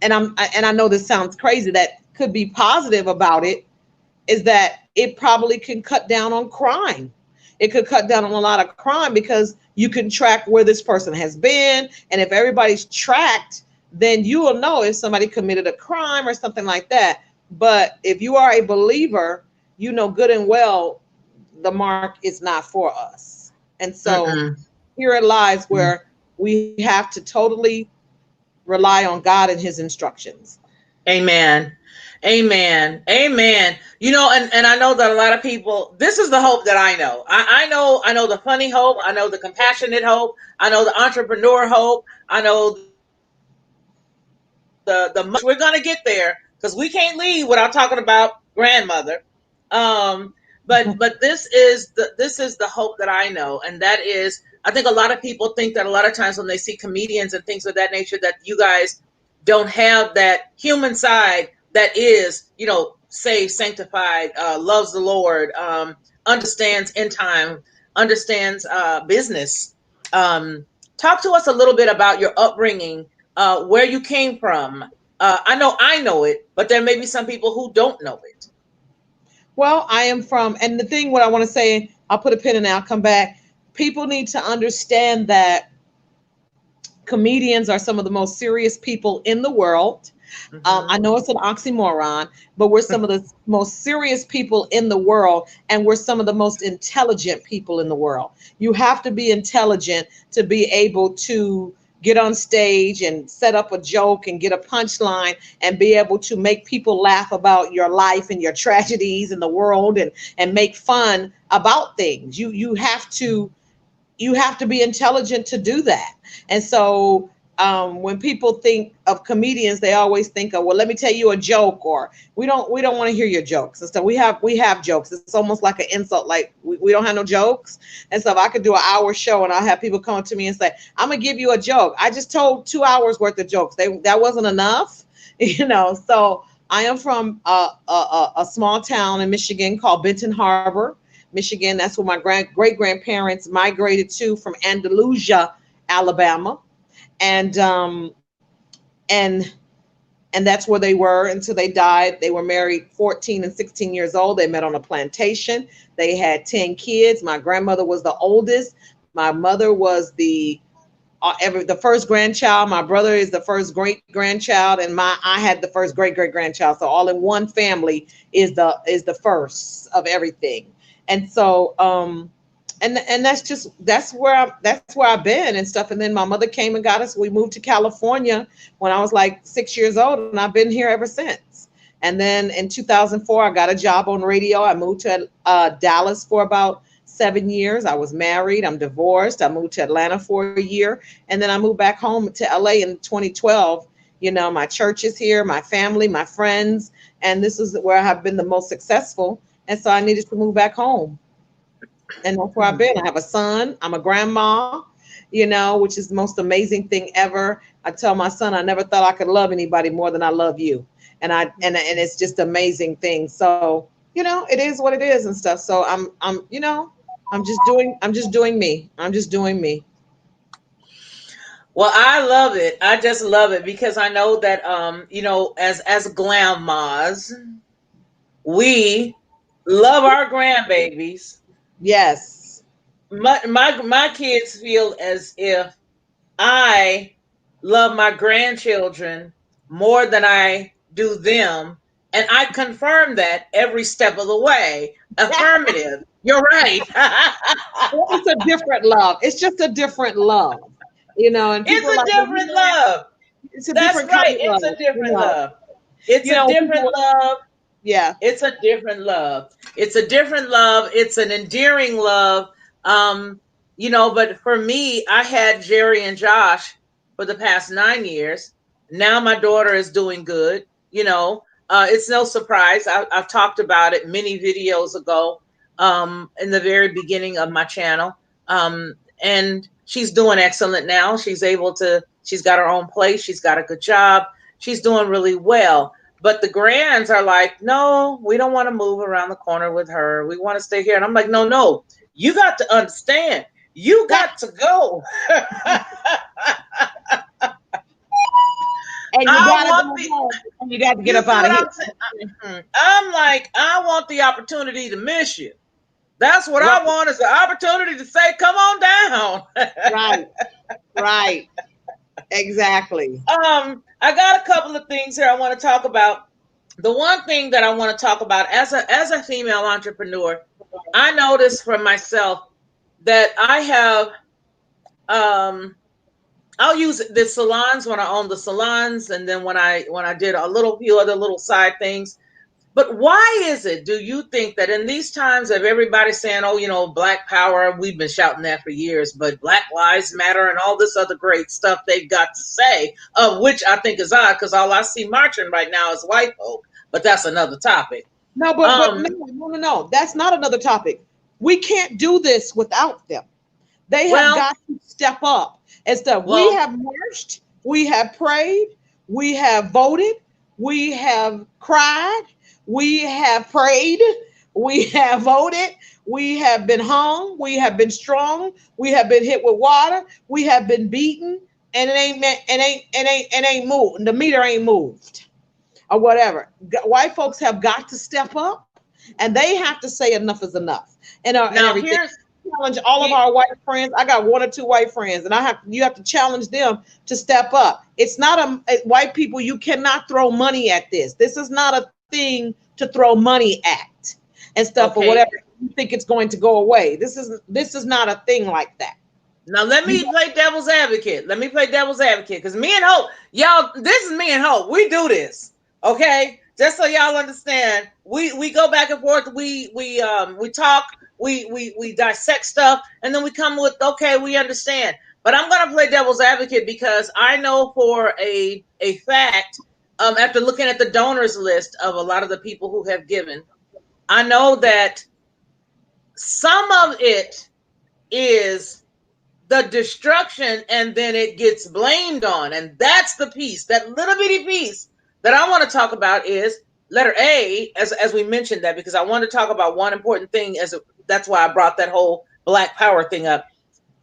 Mhm. and I know this sounds crazy, that could be positive about it is that it probably can cut down on crime. It could cut down on a lot of crime because you can track where this person has been, and if everybody's tracked, then you will know if somebody committed a crime or something like that. But if you are a believer, you know good and well the mark is not for us. And so Mm-mm. here it lies where we have to totally rely on God and his instructions. Amen. Amen. Amen. And I know that a lot of people, this is the hope that I know. I know the funny hope. I know the compassionate hope. I know the entrepreneur hope. I know we're going to get there because we can't leave without talking about grandmother. Um, but this is the hope that I know, and that is, I think a lot of people think that a lot of times when they see comedians and things of that nature, that you guys don't have that human side that is, saved, sanctified, loves the Lord, understands end time, understands business. Um, Talk to us a little bit about your upbringing, where you came from. I know it, but there may be some people who don't know it. Well, I am from, and the thing what I want to say, I'll put a pin in it, I'll come back. People need to understand that comedians are some of the most serious people in the world. I Mm-hmm. know it's an oxymoron, but we're some of the most serious people in the world, and we're some of the most intelligent people in the world. You have to be intelligent to be able to get on stage and set up a joke and get a punchline and be able to make people laugh about your life and your tragedies in the world and make fun about things. You have to be intelligent to do that. And so when people think of comedians, they always think of, well, let me tell you a joke, or we don't want to hear your jokes and stuff. We have jokes. It's almost like an insult, like we don't have no jokes. And so if I could do an hour show and I'll have people come to me and say, I'm gonna give you a joke. I just told 2 hours worth of jokes. That wasn't enough, So I am from a small town in Michigan called Benton Harbor, Michigan. That's where my great grandparents migrated to from Andalusia, Alabama, and and And that's where they were until they died. They were married 14 and 16 years old. They met on a plantation. They had 10 kids. My grandmother was the oldest. My mother was the first grandchild. My brother is the first great grandchild, and I had the first great great grandchild. So all in one family is the first of everything. And so and that's where I've been and stuff. And then my mother came and got us. We moved to California when I was like 6 years old, and I've been here ever since. And then in 2004, I got a job on radio. I moved to Dallas for about 7 years. I was married. I'm divorced. I moved to Atlanta for a year, and then I moved back home to LA in 2012. You know, my church is here, my family, my friends, and this is where I have been the most successful. And so I needed to move back home. And that's where I've been. I have a son. I'm a grandma, you know, which is the most amazing thing ever. I tell my son, I never thought I could love anybody more than I love you. And it's just amazing thing. So, you know, it is what it is and stuff. So I'm just doing me. I'm just doing me. Well, I love it. I just love it because I know that you know, as grandmas, we love our grandbabies. Yes. My kids feel as if I love my grandchildren more than I do them. And I confirm that every step of the way. Affirmative. You're right. It's a different love. It's just a different love, you know. And It's people are a like, well, different love. it's a That's different kind right. of It's love, a different love. It's You a know, different people, love. yeah. It's a different love. It's a different love. It's an endearing love. Um, you know, but for me, I had Jerry and Josh for the past 9 years. Now my daughter is doing good. You know, it's no surprise. I've talked about it many videos ago, in the very beginning of my channel. And she's doing excellent now. She's got her own place. She's got a good job. She's doing really well. But the grands are like, no, we don't want to move around the corner with her. We want to stay here. And I'm like, no, no, you got to understand. You got to go. And you I gotta want go the, home, and you got to get you up see out what of I'm saying? I'm like, I want the opportunity to miss you. That's what here. I want is the opportunity to say, come on down. Right, right, exactly. I got a couple of things here I want to talk about. The one thing that I want to talk about as a female entrepreneur, I noticed for myself that I have I'll use the salons when I own the salons, and then when I did a little few other little side things. But why is it, do you think, that in these times of everybody saying, oh, you know, Black Power, we've been shouting that for years, but Black Lives Matter and all this other great stuff they've got to say, of which I think is odd because all I see marching right now is white folk, but that's another topic. No, but no, no, no, no. That's not another topic. We can't do this without them. They have Well, got to step up and stuff. We well, have marched, we have prayed, we have voted, we have cried, we have prayed, we have voted, we have been hung, we have been strong, we have been hit with water, we have been beaten, and it ain't moved. The meter ain't moved or whatever. White folks have got to step up, and they have to say enough is enough, and now everything. here's, Challenge all of our white friends. I got one or two white friends, and you have to challenge them to step up. It's not white people. You cannot throw money at this. This is not a thing to throw money at and stuff or okay. whatever. You think it's going to go away. This is not a thing like that. Now let me play devil's advocate. Let me play devil's advocate because me and Hope, y'all, this is me and Hope. We do this, okay? Just so y'all understand, we go back and forth. We talk. We dissect stuff, and then we come with, okay, we understand. But I'm gonna play devil's advocate because I know for a fact, after looking at the donors list of a lot of the people who have given, I know that some of it is the destruction, and then it gets blamed on. And that's the piece, that little bitty piece that I want to talk about is letter A, as we mentioned that, because I want to talk about one important thing. That's why I brought that whole Black Power thing up.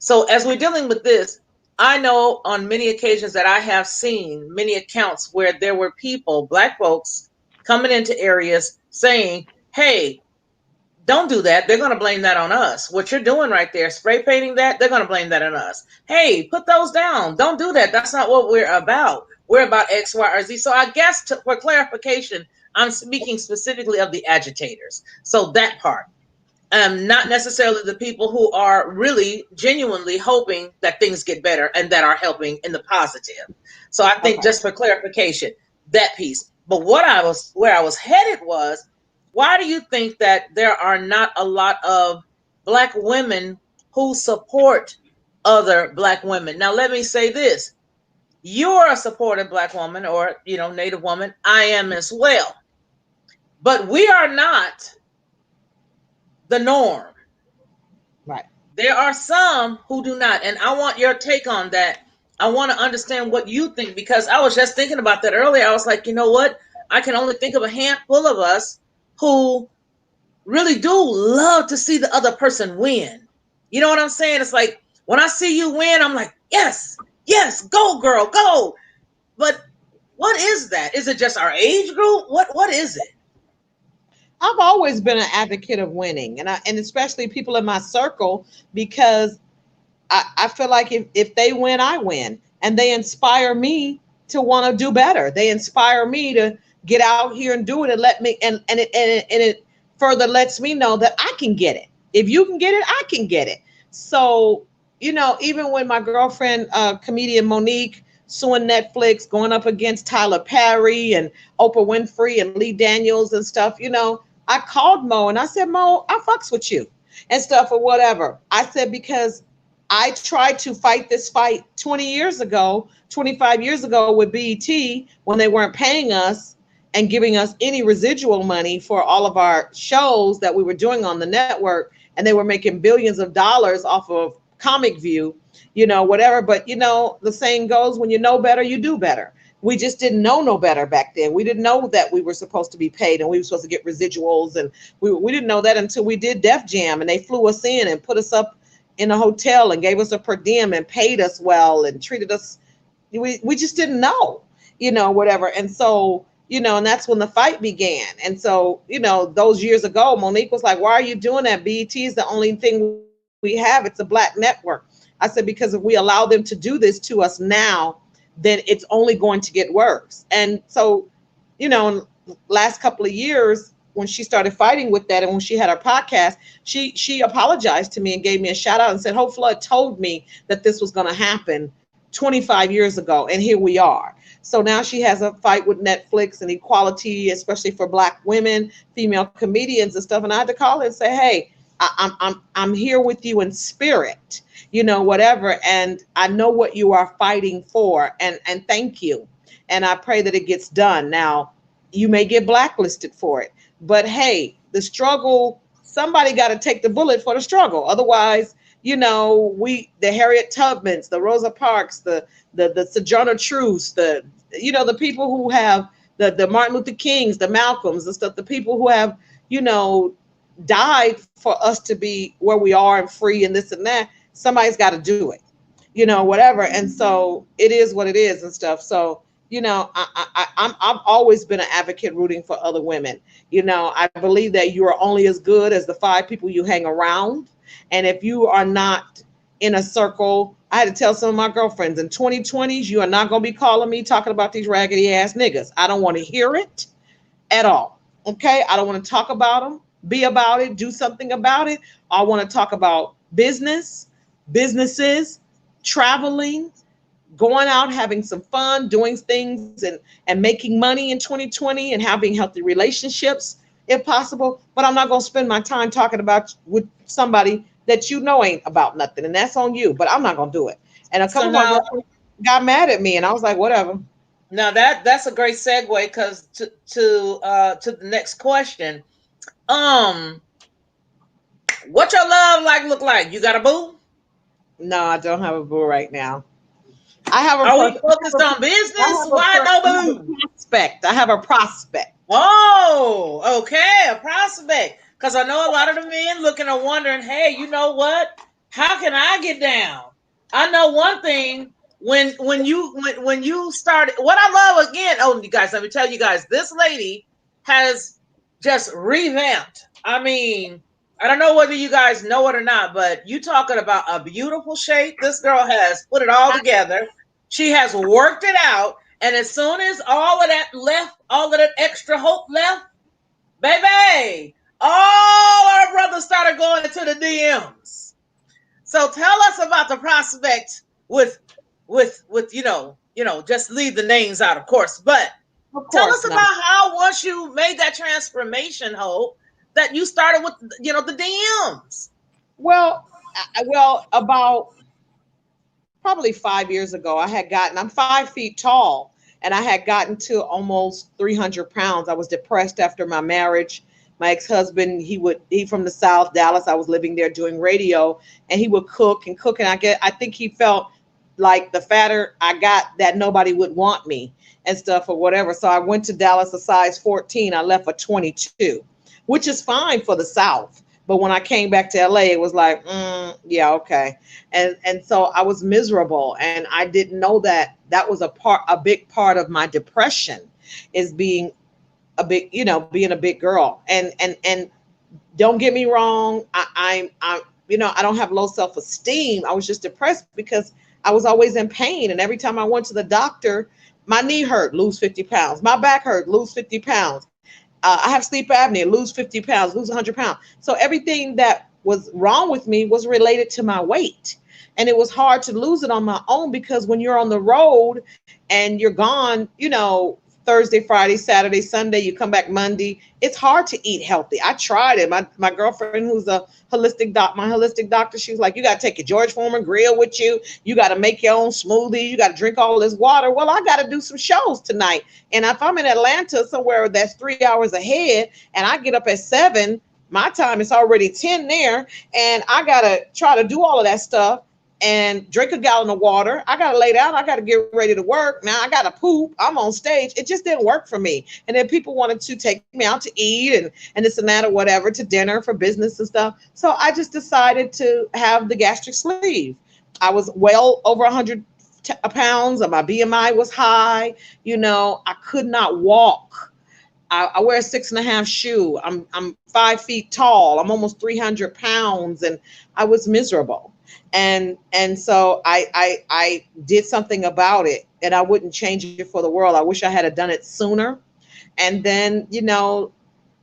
So as we're dealing with this, I know on many occasions that I have seen many accounts where there were people, black folks, coming into areas saying, hey, don't do that. They're going to blame that on us. What you're doing right there, spray painting that, they're going to blame that on us. Hey, put those down. Don't do that. That's not what we're about. We're about X, Y, or Z. So I guess for clarification, I'm speaking specifically of the agitators. So that part. Not necessarily the people who are really genuinely hoping that things get better and that are helping in the positive. So I think Okay. just for clarification, that piece. But where I was headed was, why do you think that there are not a lot of black women who support other black women? Now, let me say this. You're a supportive black woman or, Native woman. I am as well. But we are not the norm. Right. There are some who do not. And I want your take on that. I want to understand what you think because I was just thinking about that earlier. I was like, you know what? I can only think of a handful of us who really do love to see the other person win. You know what I'm saying? It's like when I see you win, I'm like, yes, yes, go girl, go. But what is that? Is it just our age group? What is it? I've always been an advocate of winning, and especially people in my circle, because I feel like if they win, I win, and they inspire me to want to do better. They inspire me to get out here and do it, and let me and it further lets me know that I can get it. If you can get it, I can get it. So even when my girlfriend, comedian Monique, suing Netflix, going up against Tyler Perry and Oprah Winfrey and Lee Daniels and stuff, I called Mo and I said, Mo, I fucks with you and stuff or whatever. I said, because I tried to fight this fight 20 years ago, 25 years ago with BET when they weren't paying us and giving us any residual money for all of our shows that we were doing on the network. And they were making billions of dollars off of Comic View, whatever. But, the saying goes, when you know better, you do better. We just didn't know no better back then. We didn't know that we were supposed to be paid and we were supposed to get residuals. And we didn't know that until we did Def Jam and they flew us in and put us up in a hotel and gave us a per diem and paid us well and treated us. We just didn't know, whatever. And so, and that's when the fight began. And so, those years ago, Monique was like, why are you doing that? BET is the only thing we have. It's a black network. I said, because if we allow them to do this to us now, then it's only going to get worse. And so, last couple of years, when she started fighting with that and when she had her podcast, she apologized to me and gave me a shout out and said, Hope Flood told me that this was going to happen 25 years ago. And here we are. So now she has a fight with Netflix and equality, especially for black women, female comedians and stuff. And I had to call her and say, hey, I'm here with you in spirit, whatever. And I know what you are fighting for. And thank you. And I pray that it gets done. Now, you may get blacklisted for it, but hey, the struggle, somebody got to take the bullet for the struggle. Otherwise, the Harriet Tubmans, the Rosa Parks, the Sojourner Truths, the people who have the Martin Luther Kings, the Malcolms and stuff, the people who have, died for us to be where we are and free and this and that. Somebody's got to do it, whatever. And so it is what it is and stuff. So, I've always been an advocate rooting for other women. I believe that you are only as good as the 5 people you hang around. And if you are not in a circle, I had to tell some of my girlfriends in 2020s, you are not going to be calling me talking about these raggedy ass niggas. I don't want to hear it at all. Okay. I don't want to talk about them, be about it, do something about it. I want to talk about businesses, traveling, going out, having some fun, doing things and making money in 2020 and having healthy relationships if possible. But I'm not going to spend my time talking about with somebody that ain't about nothing. And that's on you, but I'm not going to do it. And a couple So of my now, girlfriends got mad at me and I was like, whatever. now that's a great segue because to the next question. Um, what your love like look like? You got a boo? No, I don't have a boo right now. I have a, Are pers- we focused on I business? have a, Why per- no I have a boo? prospect. I have a prospect. Oh, okay, a prospect. Because I know a lot of the men looking and wondering, hey, you know what? How can I get down? I know one thing. When you started, what I love again. Oh, you guys, let me tell you guys, this lady has just revamped. I mean, I don't know whether you guys know it or not, but you talking about a beautiful shape. This girl has put it all together. She has worked it out, and as soon as all of that left, all of that extra hope left, baby, all our brothers started going into the DMs. So tell us about the prospect with just leave the names out, of course. But Of tell course us not. about how once you made that transformation, Hope, that you started with the DMs. Well, about probably 5 years ago, I'm 5 feet tall, and I had gotten to almost 300 pounds. I was depressed after my marriage. My ex-husband, he from the South, Dallas. I was living there doing radio, and he would cook and cook. And I think he felt like the fatter I got, that nobody would want me and stuff or whatever. So I went to Dallas a size 14. I left a 22, which is fine for the South. But when I came back to LA, it was like, yeah, okay. And so I was miserable, and I didn't know that that was a big part of my depression, is being a big girl. And don't get me wrong, I don't have low self-esteem. I was just depressed because I was always in pain, and every time I went to the doctor, my knee hurt, lose 50 pounds, my back hurt, lose 50 pounds. I have sleep apnea, lose 50 pounds, lose 100 pounds. So everything that was wrong with me was related to my weight. And it was hard to lose it on my own, because when you're on the road and you're gone, Thursday, Friday, Saturday, Sunday, you come back Monday, it's hard to eat healthy. I tried it. My girlfriend, who's my holistic doctor, she was like, you got to take your George Foreman grill with you. You got to make your own smoothie. You got to drink all this water. Well, I got to do some shows tonight. And if I'm in Atlanta, somewhere that's 3 hours ahead, and I get up at 7, my time is already 10 there, and I got to try to do all of that stuff and drink a gallon of water. I got to lay down. I got to get ready to work. Now I got to poop. I'm on stage. It just didn't work for me. And then people wanted to take me out to eat and this and that or whatever, to dinner for business and stuff. So I just decided to have the gastric sleeve. I was well over 100 pounds. My BMI was high. I could not walk. I wear a 6.5 shoe. I'm 5 feet tall. I'm almost 300 pounds, and I was miserable. And so I did something about it, and I wouldn't change it for the world. I wish I had done it sooner. And then,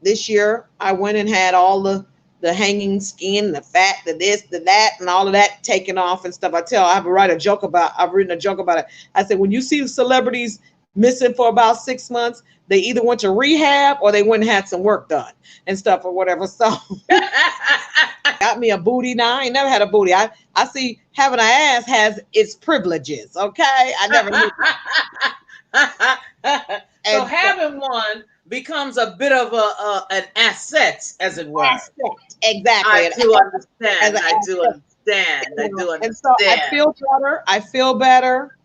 this year I went and had all the hanging skin, the fat, the this, the that, and all of that taken off and stuff. I've written a joke about it. I said, when you see celebrities missing for about 6 months, they either went to rehab or they went and had some work done and stuff or whatever. So got me a booty now. I ain't never had a booty. I see having an ass has its privileges. Okay. I never knew. So And so, having one becomes a bit of an asset, as it were. asset. Exactly. I And do as understand. an I do asset, understand. I do and so I understand. feel better. I feel better.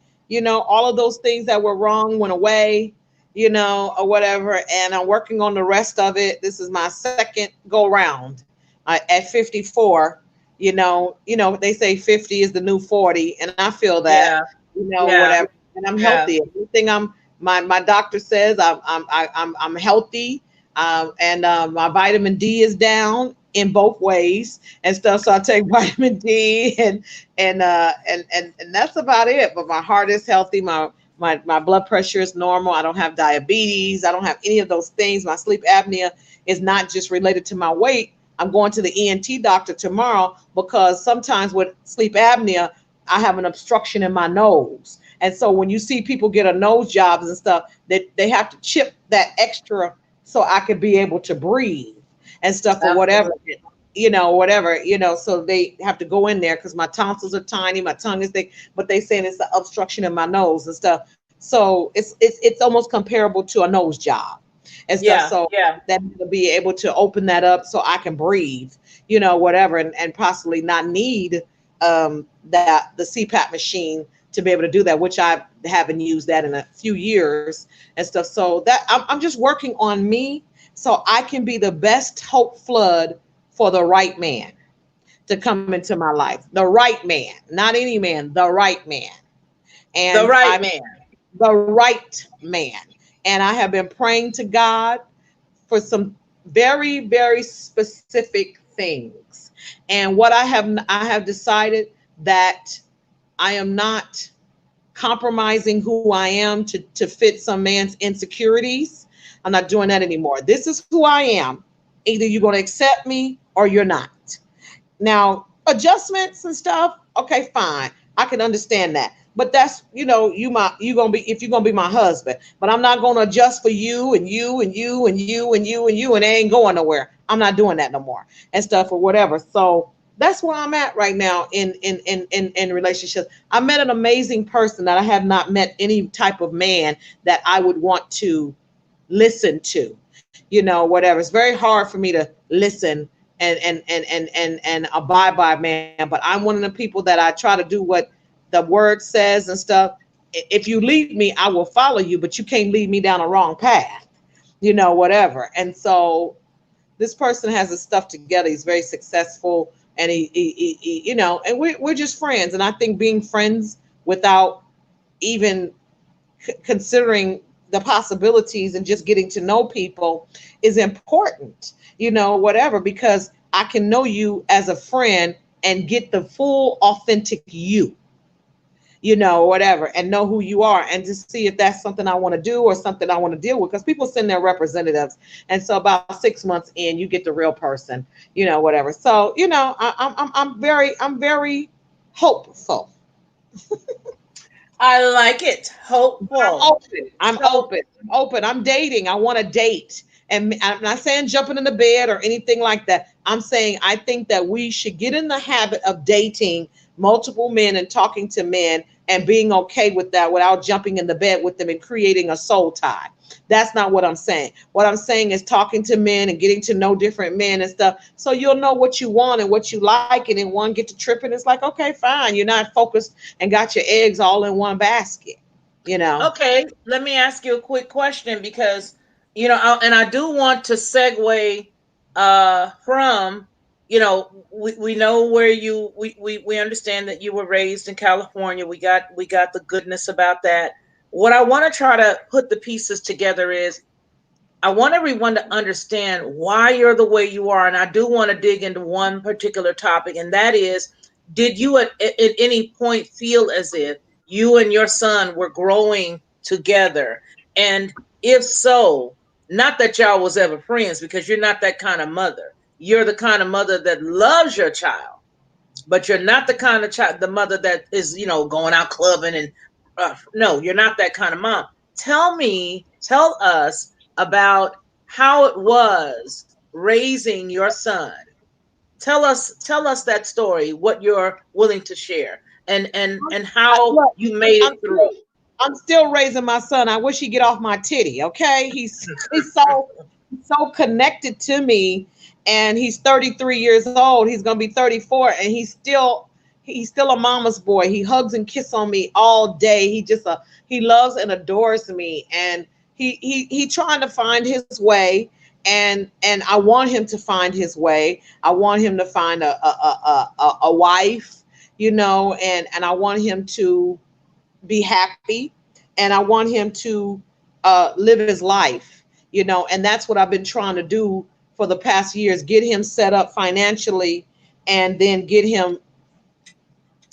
All of those things that were wrong went away, or whatever. And I'm working on the rest of it. This is my second go round. At 54, they say 50 is the new 40, and I feel that, Yeah, yeah, whatever. And I'm yeah. healthy. Everything my doctor says I'm healthy, and my vitamin D is down in both ways and stuff. So I take vitamin D, and that's about it. But my heart is healthy. My blood pressure is normal. I don't have diabetes. I don't have any of those things. My sleep apnea is not just related to my weight. I'm going to the ENT doctor tomorrow, because sometimes with sleep apnea, I have an obstruction in my nose. And so when you see people get a nose jobs and stuff, that they have to chip that extra so I could be able to breathe and stuff or whatever, Absolutely. so they have to go in there because my tonsils are tiny, my tongue is thick, but they saying it's the obstruction in my nose and stuff. So it's almost comparable to a nose job and stuff. Yeah, So yeah. that to be able to open that up so I can breathe, whatever, and possibly not need that the CPAP machine to be able to do that, which I haven't used that in a few years and stuff. So that I'm just working on me so I can be the best Hope Flood for the right man. to come into my life. The right man, not any man, the right man. The And right I'm man. the right man. And I have been praying to God for some very, very specific things. And what I have decided that I am not compromising who I am to fit some man's insecurities. I'm not doing that anymore. This is who I am. Either you're going to accept me or you're not. Now, adjustments and stuff, okay, fine. I can understand that. But that's, you gonna be, if you're gonna be my husband. But I'm not gonna adjust for you and you and you and you and you and you and they ain't going nowhere. I'm not doing that no more and stuff or whatever. So that's where I'm at right now in relationships. I met an amazing person that I have not met any type of man that I would want to listen to, whatever. It's very hard for me to listen and abide by man. But I'm one of the people that I try to do what the word says and stuff. If you lead me, I will follow you, but you can't lead me down a wrong path, whatever. And so this person has his stuff together. He's very successful, and and we're just friends. And I think being friends without even considering the possibilities and just getting to know people is important, whatever, because I can know you as a friend and get the full authentic you, whatever, and know who you are and just see if that's something I want to do or something I want to deal with. Because people send their representatives. And so about 6 months in, you get the real person, whatever. So, I'm very hopeful. I like it. I'm Hopeful. open. I'm So, open. I'm open. I'm dating. I want to date. And I'm not saying jumping in the bed or anything like that. I'm saying I think that we should get in the habit of dating multiple men and talking to men and being okay with that without jumping in the bed with them and creating a soul tie. That's not what I'm saying. What I'm saying is talking to men and getting to know different men and stuff. So you'll know what you want and what you like. And then one get to tripping. It's like, okay, fine. You're not focused and got your eggs all in one basket, you know. okay, let me ask you a quick question because, and I do want to segue from, we know where we understand that you were raised in California. We got the goodness about that. What I want to try to put the pieces together is I want everyone to understand why you're the way you are. And I do want to dig into one particular topic, and that is, did you at any point feel as if you and your son were growing together? And if so, not that y'all was ever friends, because you're not that kind of mother. You're the kind of mother that loves your child, but you're not the kind of child, the mother that is, going out clubbing and no, you're not that kind of mom. Tell us about how it was raising your son. Tell us that story, what you're willing to share, and how Look, you made it I'm through. still, I'm still raising my son. I wish he'd get off my titty. Okay, he's so connected to me, and he's 33 years old. He's gonna be 34, and he's still a mama's boy. He hugs and kisses on me all day. He loves and adores me, and he trying to find his way. And I want him to find his way. I want him to find a wife, and I want him to be happy, and I want him to live his life, and that's what I've been trying to do for the past years: get him set up financially, and then get him,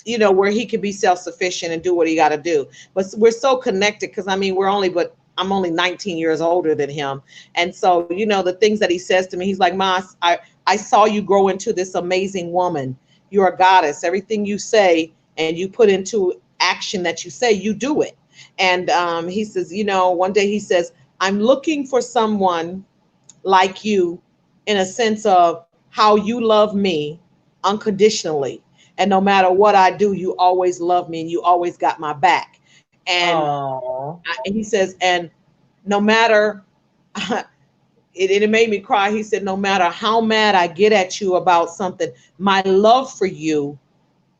where he can be self-sufficient and do what he got to do. But we're so connected because I mean, but I'm only 19 years older than him. And so, the things that he says to me, he's like, Ma, I saw you grow into this amazing woman. You're a goddess. Everything you say and you put into action that you say, you do it. And he says, one day he says, I'm looking for someone like you, in a sense of how you love me unconditionally. And no matter what I do, you always love me and you always got my back. Oh, And he says, and no matter, it made me cry. He said, no matter how mad I get at you about something, my love for you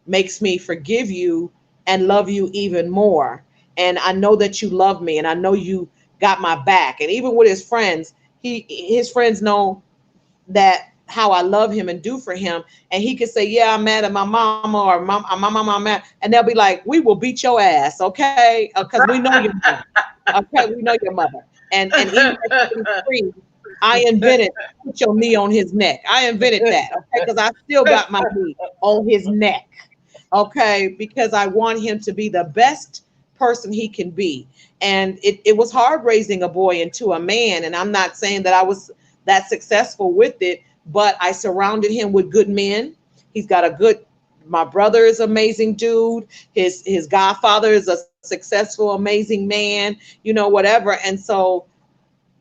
makes me forgive you and love you even more. And I know that you love me and I know you got my back. And even with his friends, his friends know that how I love him and do for him. And he could say, yeah, I'm mad at my mama, or my mama, I'm mad. And they'll be like, we will beat your ass, okay? Because we know your mother. Okay, we know your mother. And even at 33, I invented put your knee on his neck. I invented that, okay? Because I still got my knee on his neck, okay? Because I want him to be the best person he can be. And it was hard raising a boy into a man. And I'm not saying that I was that successful with it, but I surrounded him with good men. He's got a good, my brother is an amazing dude. His godfather is a successful, amazing man, whatever. And so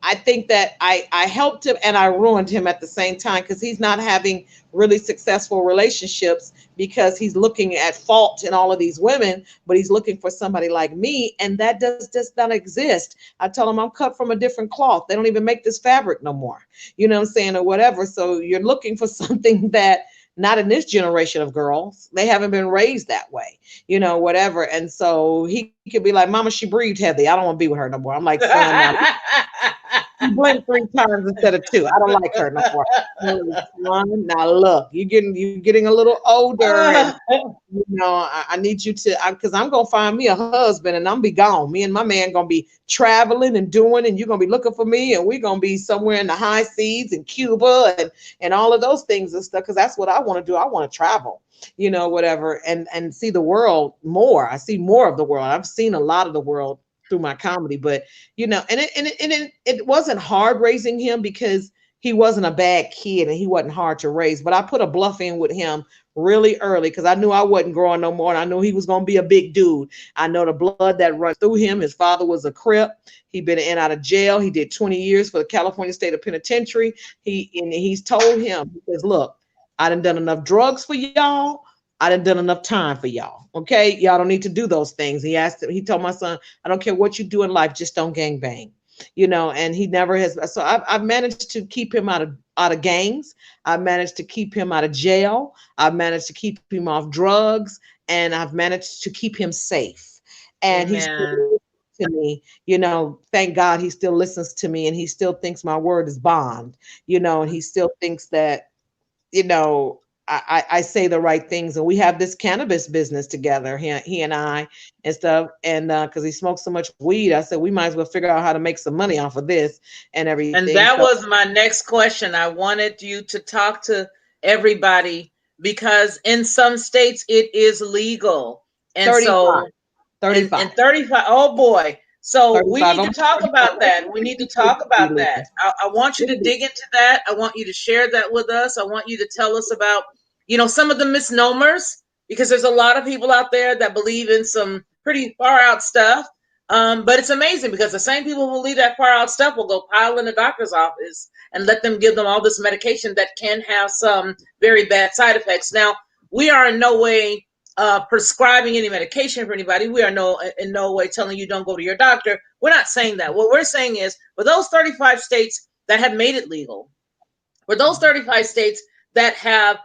I think that I helped him and I ruined him at the same time, because he's not having really successful relationships because he's looking at fault in all of these women, but he's looking for somebody like me, and that does just not exist. I tell him I'm cut from a different cloth. They don't even make this fabric no more. You know what I'm saying, or whatever. So you're looking for something that not in this generation of girls. They haven't been raised that way, whatever. And so he could be like, Mama, she breathed heavy. I don't want to be with her no more. I'm like, son, now blink 3 times instead of 2. I don't like her no more. Now look, you're getting a little older, and I need you to, because I'm gonna find me a husband and I'm be gone. Me and my man gonna be traveling and doing, and you're gonna be looking for me, and we're gonna be somewhere in the high seas in Cuba and all of those things and stuff. Because that's what I want to do. I want to travel, whatever, and see the world more. I see more of the world. I've seen a lot of the world through my comedy, but and it wasn't hard raising him, because he wasn't a bad kid and he wasn't hard to raise. But I put a bluff in with him really early, because I knew I wasn't growing no more, and I knew he was going to be a big dude. I know the blood that runs through him. His father was a Crip. He'd been in and out of jail. He did 20 years for the California State Penitentiary. He's told him, he says, look, I done enough drugs for y'all. I done enough time for y'all. Okay, y'all don't need to do those things. He told my son, I don't care what you do in life, just don't gang bang. And he never has. So I've managed to keep him out of gangs. I've managed to keep him out of jail. I've managed to keep him off drugs, and I've managed to keep him safe. And he's to me, thank God he still listens to me, and he still thinks my word is bond, and he still thinks that, I say the right things. And we have this cannabis business together, he and I, and stuff. And because he smokes so much weed, I said we might as well figure out how to make some money off of this and everything. And that was my next question. I wanted you to talk to everybody, because in some states it is legal. And 35, so 35 and 35. Oh boy. So we need to talk about that. We need to talk about that. I want you to dig into that. I want you to share that with us. I want you to tell us about, some of the misnomers, because there's a lot of people out there that believe in some pretty far out stuff. But it's amazing, because the same people who believe that far out stuff will go pile in the doctor's office and let them give them all this medication that can have some very bad side effects. Now, we are in no way prescribing any medication for anybody. We are in no way telling you don't go to your doctor. We're not saying that. What we're saying is, for those 35 states that have made it legal, for those 35 states that have,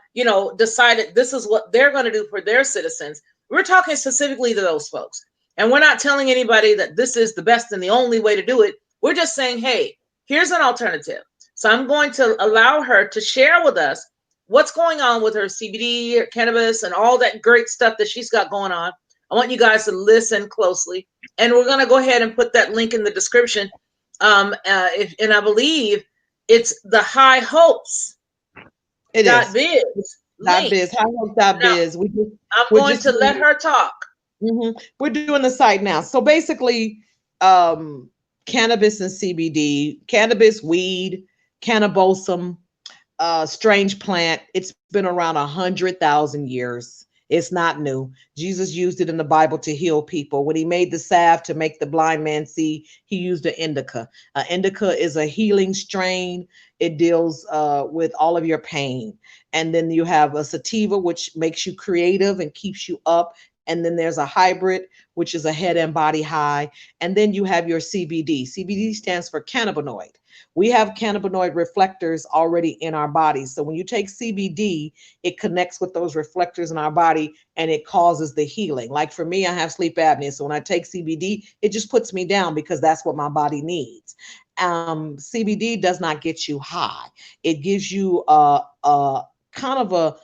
decided this is what they're going to do for their citizens, we're talking specifically to those folks. And we're not telling anybody that this is the best and the only way to do it. We're just saying, hey, here's an alternative. So I'm going to allow her to share with us what's going on with her CBD or cannabis and all that great stuff that she's got going on. I want you guys to listen closely, and we're going to go ahead and put that link in the description. And I believe it's the High Hopes. It is. Biz. High-hopes.biz. I'm going to let her talk. Mm-hmm. We're doing the site now. So basically, cannabis and CBD, cannabis, weed, cannabosum, strange plant. It's been around 100,000 years. It's not new. Jesus used it in the Bible to heal people. When he made the salve to make the blind man see, he used an indica. Indica is a healing strain. It deals with all of your pain. And then you have a sativa, which makes you creative and keeps you up. And then there's a hybrid, which is a head and body high. And then you have your CBD. CBD stands for cannabinoid. We have cannabinoid reflectors already in our bodies. So when you take CBD, it connects with those reflectors in our body and it causes the healing. Like for me, I have sleep apnea. So when I take CBD, it just puts me down because that's what my body needs. CBD does not get you high. It gives you a kind of a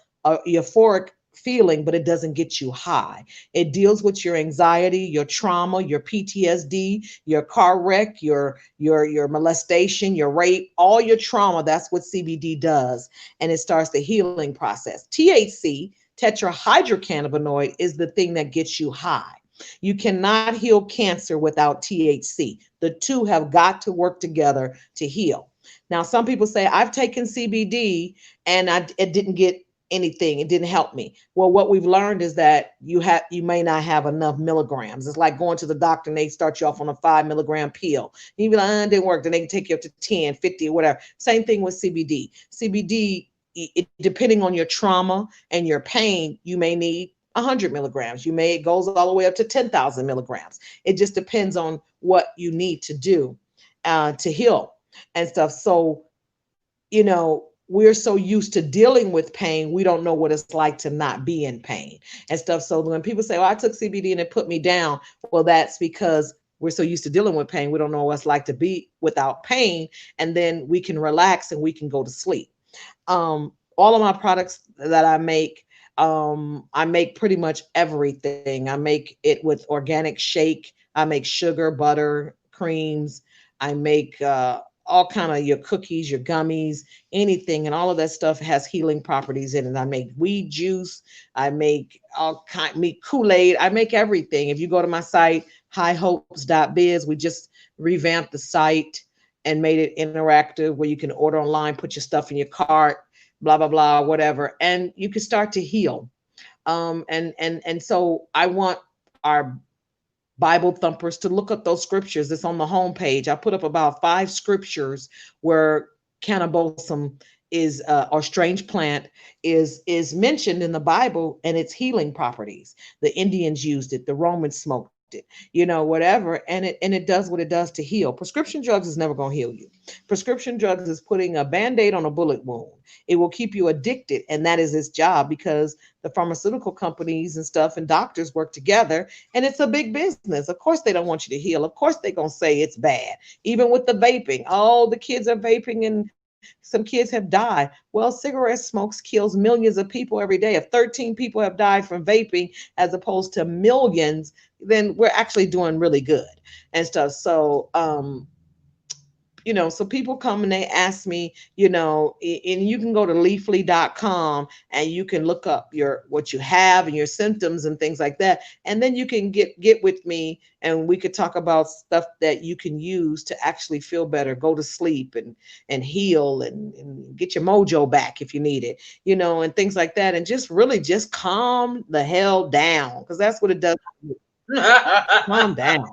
euphoric feeling, but it doesn't get you high. It deals with your anxiety, your trauma, your PTSD, your car wreck, your molestation, your rape, all your trauma. That's what CBD does, and it starts the healing process. THC, tetrahydrocannabinoid, is the thing that gets you high. You cannot heal cancer without THC. The two have got to work together to heal. Now, some people say, I've taken CBD and it didn't get anything. It didn't help me. Well, what we've learned is that you may not have enough milligrams. It's like going to the doctor and they start you off on a 5 milligram pill. You be like, it didn't work. Then they can take you up to 10, 50, or whatever. Same thing with CBD. CBD, depending on your trauma and your pain, you may need 100 milligrams. It goes all the way up to 10,000 milligrams. It just depends on what you need to do to heal and stuff. So, we're so used to dealing with pain, we don't know what it's like to not be in pain and stuff. So when people say, well, I took CBD and it put me down, well, that's because we're so used to dealing with pain. We don't know what it's like to be without pain. And then we can relax and we can go to sleep. All of my products that I make pretty much everything. I make it with organic shake. I make sugar, butter, creams. I make all kind of your cookies, your gummies, anything, and all of that stuff has healing properties in it. I make weed juice. I make make Kool-Aid. I make everything. If you go to my site, highhopes.biz, we just revamped the site and made it interactive where you can order online, put your stuff in your cart, blah blah blah, whatever, and you can start to heal. And so I want our Bible thumpers to look up those scriptures. It's on the homepage. I put up about 5 scriptures where cannabosum is or strange plant is mentioned in the Bible and its healing properties. The Indians used it, the Romans smoked it, whatever, and it does what it does to heal. Prescription drugs is never going to heal you. Prescription drugs is putting a band-aid on a bullet wound. It will keep you addicted, and that is its job because the pharmaceutical companies and stuff and doctors work together, and it's a big business. Of course they don't want you to heal. Of course they're going to say it's bad. Even with the vaping, all the kids are vaping and some kids have died. Well, cigarette smokes kills millions of people every day. If 13 people have died from vaping as opposed to millions, then we're actually doing really good and stuff. So so people come and they ask me, and you can go to leafly.com and you can look up what you have and your symptoms and things like that. And then you can get with me and we could talk about stuff that you can use to actually feel better, go to sleep and heal and get your mojo back if you need it, and things like that. And just really just calm the hell down because that's what it does. Calm down.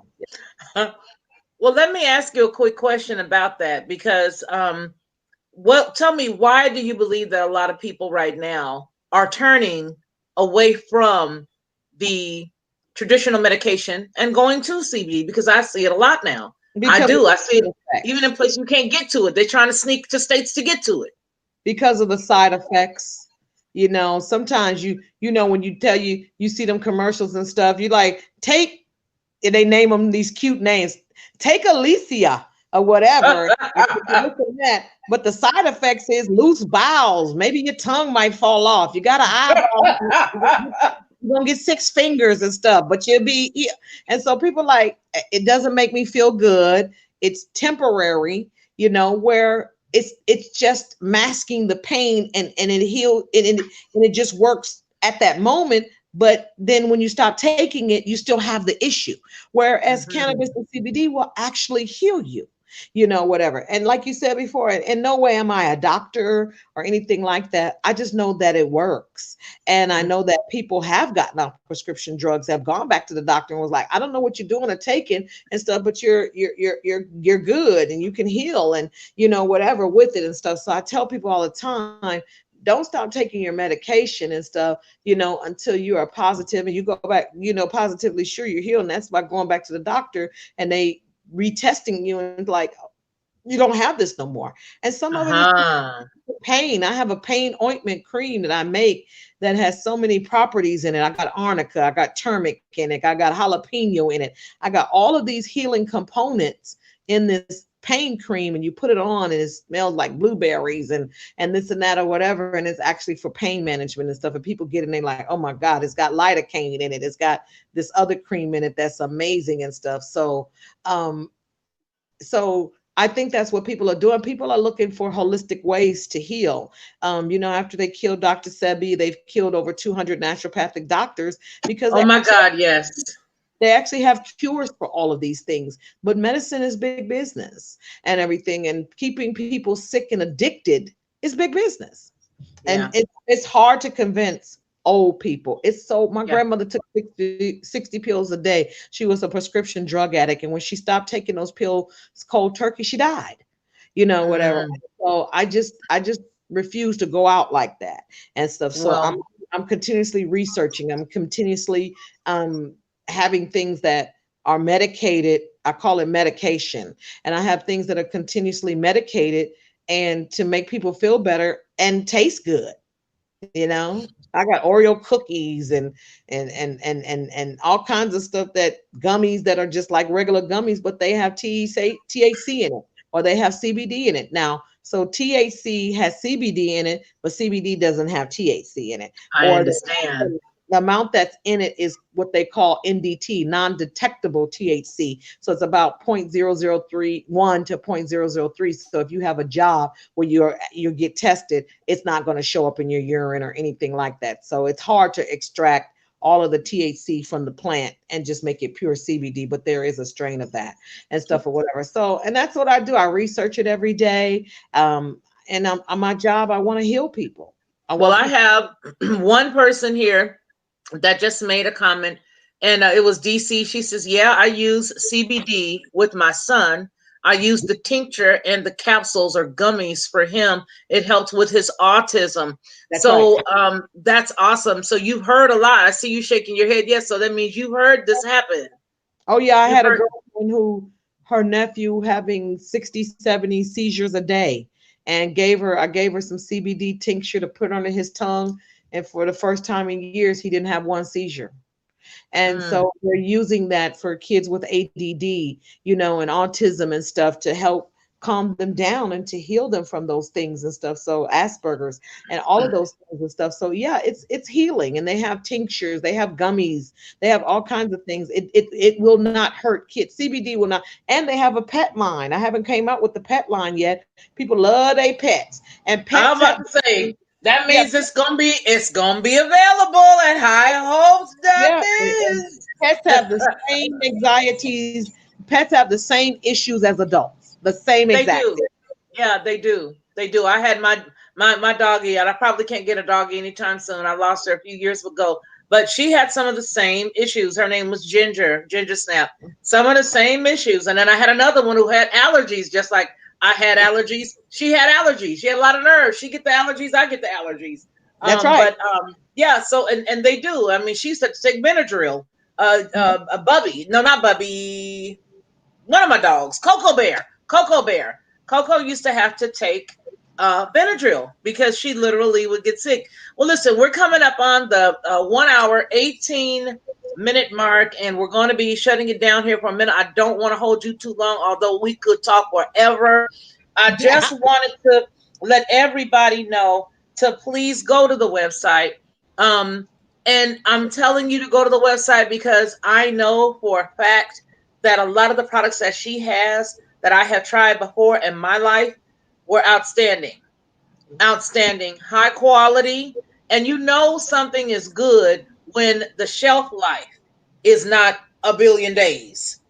Well, let me ask you a quick question about that because tell me, why do you believe that a lot of people right now are turning away from the traditional medication and going to CBD? Because I see it a lot now. I do. I see it even in places you can't get to it. They're trying to sneak to states to get to it. Because of the side effects. Sometimes when you see them commercials and stuff, you like take, and they name them these cute names. Take Alicia or whatever. That. But the side effects is loose bowels. Maybe your tongue might fall off. You got an eyeball. You're going to get 6 fingers and stuff, but you'll be. And so people like, it doesn't make me feel good. It's temporary, where it's just masking the pain and it heals and it just works at that moment. But then when you stop taking it, you still have the issue. Whereas cannabis and CBD will actually heal you, whatever. And like you said before, in no way am I a doctor or anything like that. I just know that it works. And I know that people have gotten off prescription drugs, have gone back to the doctor and was like, I don't know what you're doing or taking and stuff, but you're good and you can heal and, whatever with it and stuff. So I tell people all the time, don't stop taking your medication and stuff, until you are positive and you go back, positively sure you're healed. And that's by going back to the doctor and they retesting you and like, you don't have this no more. And some of it is Uh-huh. pain. I have a pain ointment cream that I make that has so many properties in it. I got arnica, I got turmeric in it, I got jalapeno in it. I got all of these healing components in this pain cream, and you put it on and it smells like blueberries and this and that or whatever, and it's actually for pain management and stuff. And people get it and they're like, oh my God, it's got lidocaine in it, it's got this other cream in it that's amazing and stuff. Um so I think that's what people are doing. People are looking for holistic ways to heal. After they killed Dr. Sebi, they've killed over 200 naturopathic doctors because Oh they my actually God, yes. have cures for all of these things. But medicine is big business and everything, and keeping people sick and addicted is big business. And Yeah. it's hard to convince old people. It's so my Yeah. grandmother took 60 pills a day. She was a prescription drug addict, and when she stopped taking those pills cold turkey, she died. Whatever. Mm. So I just refuse to go out like that and stuff. So I'm Well, I'm continuously researching. I'm continuously having things that are medicated. I call it medication. And I have things that are continuously medicated and to make people feel better and taste good. I got Oreo cookies and all kinds of stuff, that gummies that are just like regular gummies, but they have THC in it, or they have CBD in it. Now, so THC has CBD in it, but CBD doesn't have THC in it. I Or understand. the amount that's in it is what they call NDT, non-detectable THC. So it's about 0.0031 to 0.003. So if you have a job where you get tested, it's not going to show up in your urine or anything like that. So it's hard to extract all of the THC from the plant and just make it pure CBD, but there is a strain of that and stuff or whatever. So, and that's what I do. I research it every day. And on my job, I want to heal people. I Well, want I people. have one person here that just made a comment, and it was DC. She says, "Yeah, I use CBD with my son. I use the tincture and the capsules or gummies for him. It helps with his autism." That's right. So that's awesome. So you've heard a lot. I see you shaking your head. Yes, so that means you've heard this happen. Oh yeah, I You've had a heard. girlfriend who her nephew having 60, 70 seizures a day, and I gave her some CBD tincture to put under his tongue, and for the first time in years he didn't have one seizure. And Mm. so we're using that for kids with ADD, and autism and stuff, to help calm them down and to heal them from those things and stuff. So Asperger's and all of those things and stuff. So yeah, it's healing, and they have tinctures, they have gummies, they have all kinds of things. It will not hurt kids. CBD will not, and they have a pet line. I haven't came out with the pet line yet. People love their pets, and I'm pets about have to say that yeah, means it's gonna be available at High Hopes. yeah. Biz. Pets have the same anxieties. Pets have the same issues as adults. The same They exact do. thing. Yeah, they do. They do. I had my doggie, and I probably can't get a doggie anytime soon. I lost her a few years ago, but she had some of the same issues. Her name was Ginger Snap. Some of the same issues, and then I had another one who had allergies, just like I had allergies. She had allergies. She had a lot of nerves. She get the allergies. I get the allergies. That's right. But yeah. So and they do. I mean, she used to take Benadryl. A Bubby. No, not Bubby. One of my dogs, Coco Bear. Coco Bear. Coco used to have to take Benadryl because she literally would get sick. Well, listen, we're coming up on the 1 hour, 18-minute mark, and we're going to be shutting it down here for a minute. I don't want to hold you too long, although we could talk forever. I just wanted to let everybody know to please go to the website. Um, and I'm telling you to go to the website because I know for a fact that a lot of the products that she has that I have tried before in my life were outstanding. Outstanding, high quality. And you know something is good when the shelf life is not a billion days.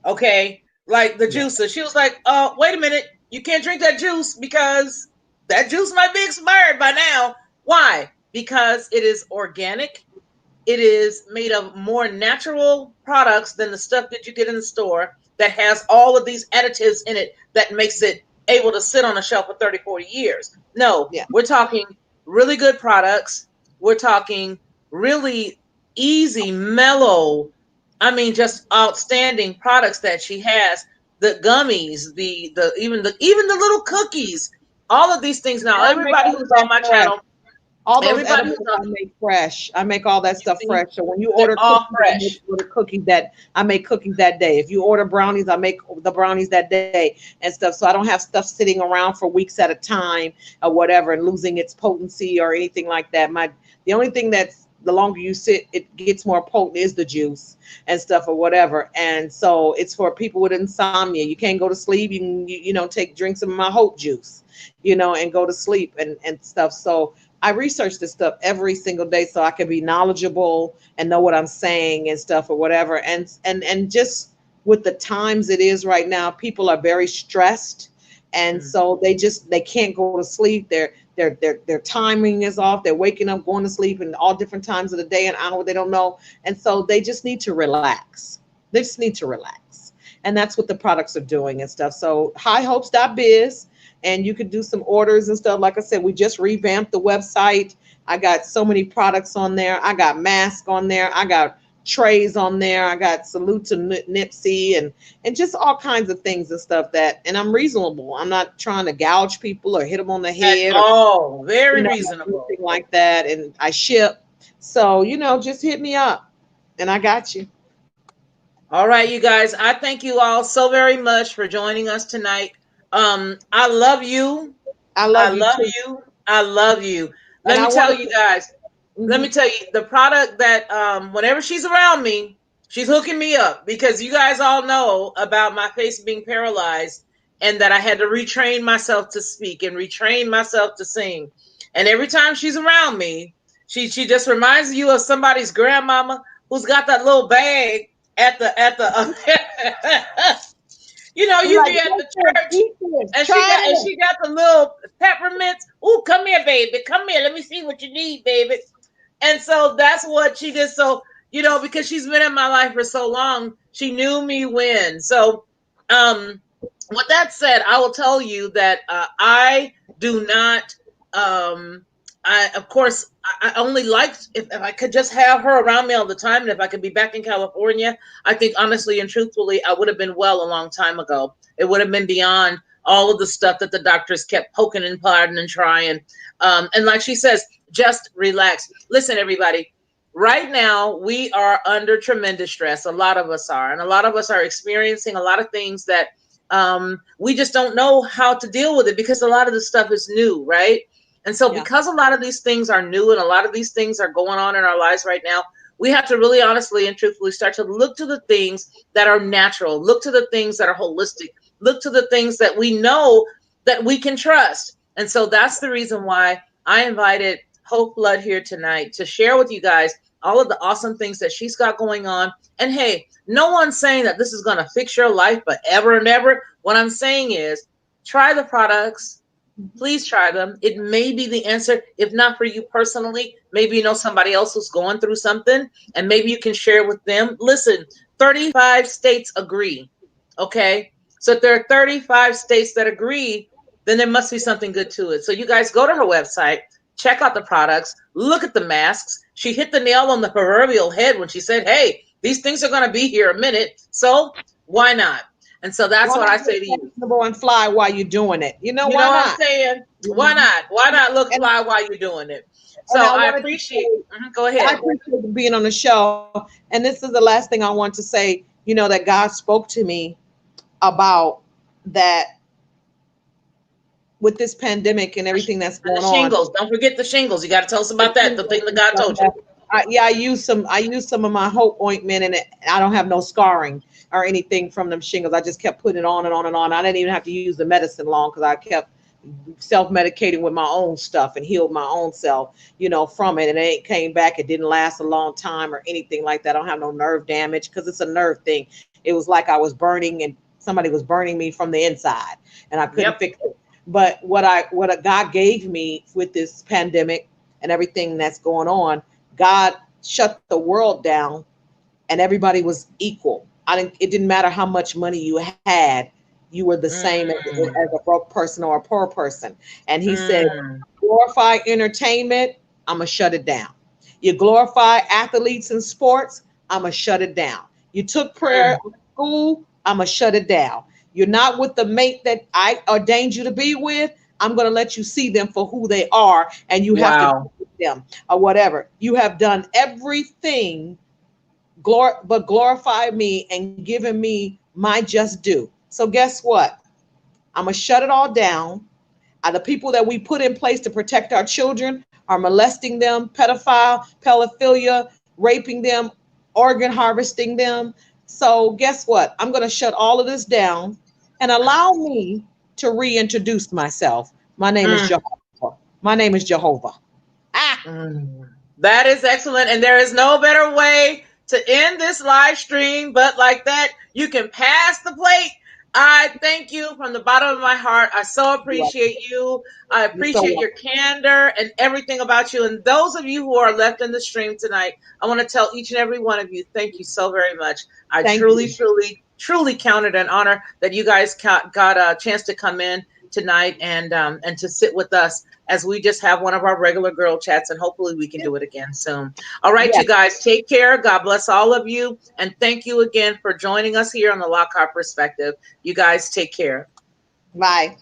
Okay? Like the Yeah. juicer. She was like, wait a minute, you can't drink that juice because that juice might be expired by now. Why? Because it is organic, it is made of more natural products than the stuff that you get in the store that has all of these additives in it that makes it able to sit on a shelf for 30, 40 years. No, Yeah. we're talking really good products. We're talking really easy, mellow, I mean, just outstanding products that she has. the gummies, even the little cookies, all of these things. Now, And I make everybody all of who's on that my fresh. channel, All those everybody edibles who's on, I make fresh. I make all that you stuff see, fresh. So when you they're order all cookies, fresh. I make cookies that day. If you order brownies, I make the brownies that day and stuff. So I don't have stuff sitting around for weeks at a time or whatever and losing its potency or anything like that. The only thing that's the longer you sit, it gets more potent is the juice and stuff or whatever. And so it's for people with insomnia. You can't go to sleep. You can take drink some of my hope juice, and go to sleep and stuff. So I research this stuff every single day so I can be knowledgeable and know what I'm saying and stuff or whatever. And just with the times it is right now, people are very stressed, and Mm. so they can't go to sleep. Their timing is off. They're waking up, going to sleep, and all different times of the day and hour they don't know, and so they just need to relax. They just need to relax, and that's what the products are doing and stuff. So highhopes.biz, and you could do some orders and stuff. Like I said, we just revamped the website. I got so many products on there. I got masks on there. I got trays on there. I got salute to Nipsey and just all kinds of things and stuff and I'm reasonable. I'm not trying to gouge people or hit them on the At head or all, very anything reasonable. like that. And I ship. So, just hit me up and I got you. All right, you guys, I thank you all so very much for joining us tonight. I love you. I I love you love too. you. I love you. And Let me I tell want you to, guys, let me mhm. tell you the product that whenever she's around me, she's hooking me up because you guys all know about my face being paralyzed and that I had to retrain myself to speak and retrain myself to sing. And every time she's around me, she just reminds you of somebody's grandmama who's got that little bag at the You're you like, be at the take this, church eat this, and she try got and this. she got the little peppermints. Ooh, come here, baby. Come here. Let me see what you need, baby. And so that's what she did. So, because she's been in my life for so long, she knew me when. So, with that said, I will tell you that I do not. Of course, I only liked if I could just have her around me all the time, and if I could be back in California, I think honestly and truthfully, I would have been well a long time ago. It would have been beyond all of the stuff that the doctors kept poking and prodding and trying. And like she says, just relax. Listen, everybody. Right now, we are under tremendous stress. A lot of us are, and a lot of us are experiencing a lot of things that we just don't know how to deal with it because a lot of the stuff is new, right? And so, Yeah. because a lot of these things are new and a lot of these things are going on in our lives right now, we have to really honestly and truthfully start to look to the things that are natural, look to the things that are holistic, look to the things that we know that we can trust. And so, that's the reason why I invited Hope Blood here tonight to share with you guys all of the awesome things that she's got going on. And hey, no one's saying that this is going to fix your life forever and ever. What I'm saying is try the products. Please try them. It may be the answer. If not for you personally, maybe you know somebody else who's going through something and maybe you can share with them. Listen, 35 states agree. Okay. So if there are 35 states that agree, then there must be something good to it. So you guys go to her website, check out the products, look at the masks. She hit the nail on the proverbial head when she said, hey, these things are going to be here a minute. So why not? And so that's Why what I not say look to you. fashionable and fly while you're doing it? You know Why what I'm not? saying? Why Mhm. not? Why not look And fly while you're doing it? So and I I wanted to appreciate. say, Go I ahead. appreciate being on the show. And this is the last thing I want to say, that God spoke to me about that with this pandemic and everything that's And the going on. shingles. Don't forget the shingles. You got to tell us about that. The thing that God told you. Yeah, I used some of my hope ointment and I don't have no scarring or anything from them shingles. I just kept putting it on and on and on. I didn't even have to use the medicine long because I kept self-medicating with my own stuff and healed my own self, from it. And it came back. It didn't last a long time or anything like that. I don't have no nerve damage because it's a nerve thing. It was like I was burning and somebody was burning me from the inside and I couldn't Yep. fix it. But what God gave me with this pandemic and everything that's going on, God shut the world down and everybody was equal. It didn't matter how much money you had, you were the same Mm, as a broke person or a poor person. And he said, mm, glorify entertainment, I'm gonna shut it down. You glorify athletes and sports, I'm gonna shut it down. You took prayer mm, in school, I'm gonna shut it down. You're not with the mate that I ordained you to be with. I'm going to let you see them for who they are, and you have to be Wow. with them or whatever. You have done everything but glorify me and given me my just due. So guess what? I'm gonna shut it all down. The people that we put in place to protect our children are molesting them, pedophilia, raping them, organ harvesting them. So guess what? I'm gonna shut all of this down and allow me to reintroduce myself. My name is Mm. Jehovah. My name is Jehovah. Ah, Mm. That is excellent. And there is no better way to end this live stream but like that. You can pass the plate. I thank you from the bottom of my heart. I so you're appreciate you. I so appreciate your welcome. candor and everything about you. And those of you who are left in the stream tonight, I want to tell each and every one of you, thank you so very much. I Thank truly, you. truly, truly count it an honor that you guys got a chance to come in tonight and to sit with us as we just have one of our regular girl chats, and hopefully we can do it again soon. All right, you Yes. guys, take care. God bless all of you. And thank you again for joining us here on the Lockhart Perspective. You guys take care. Bye.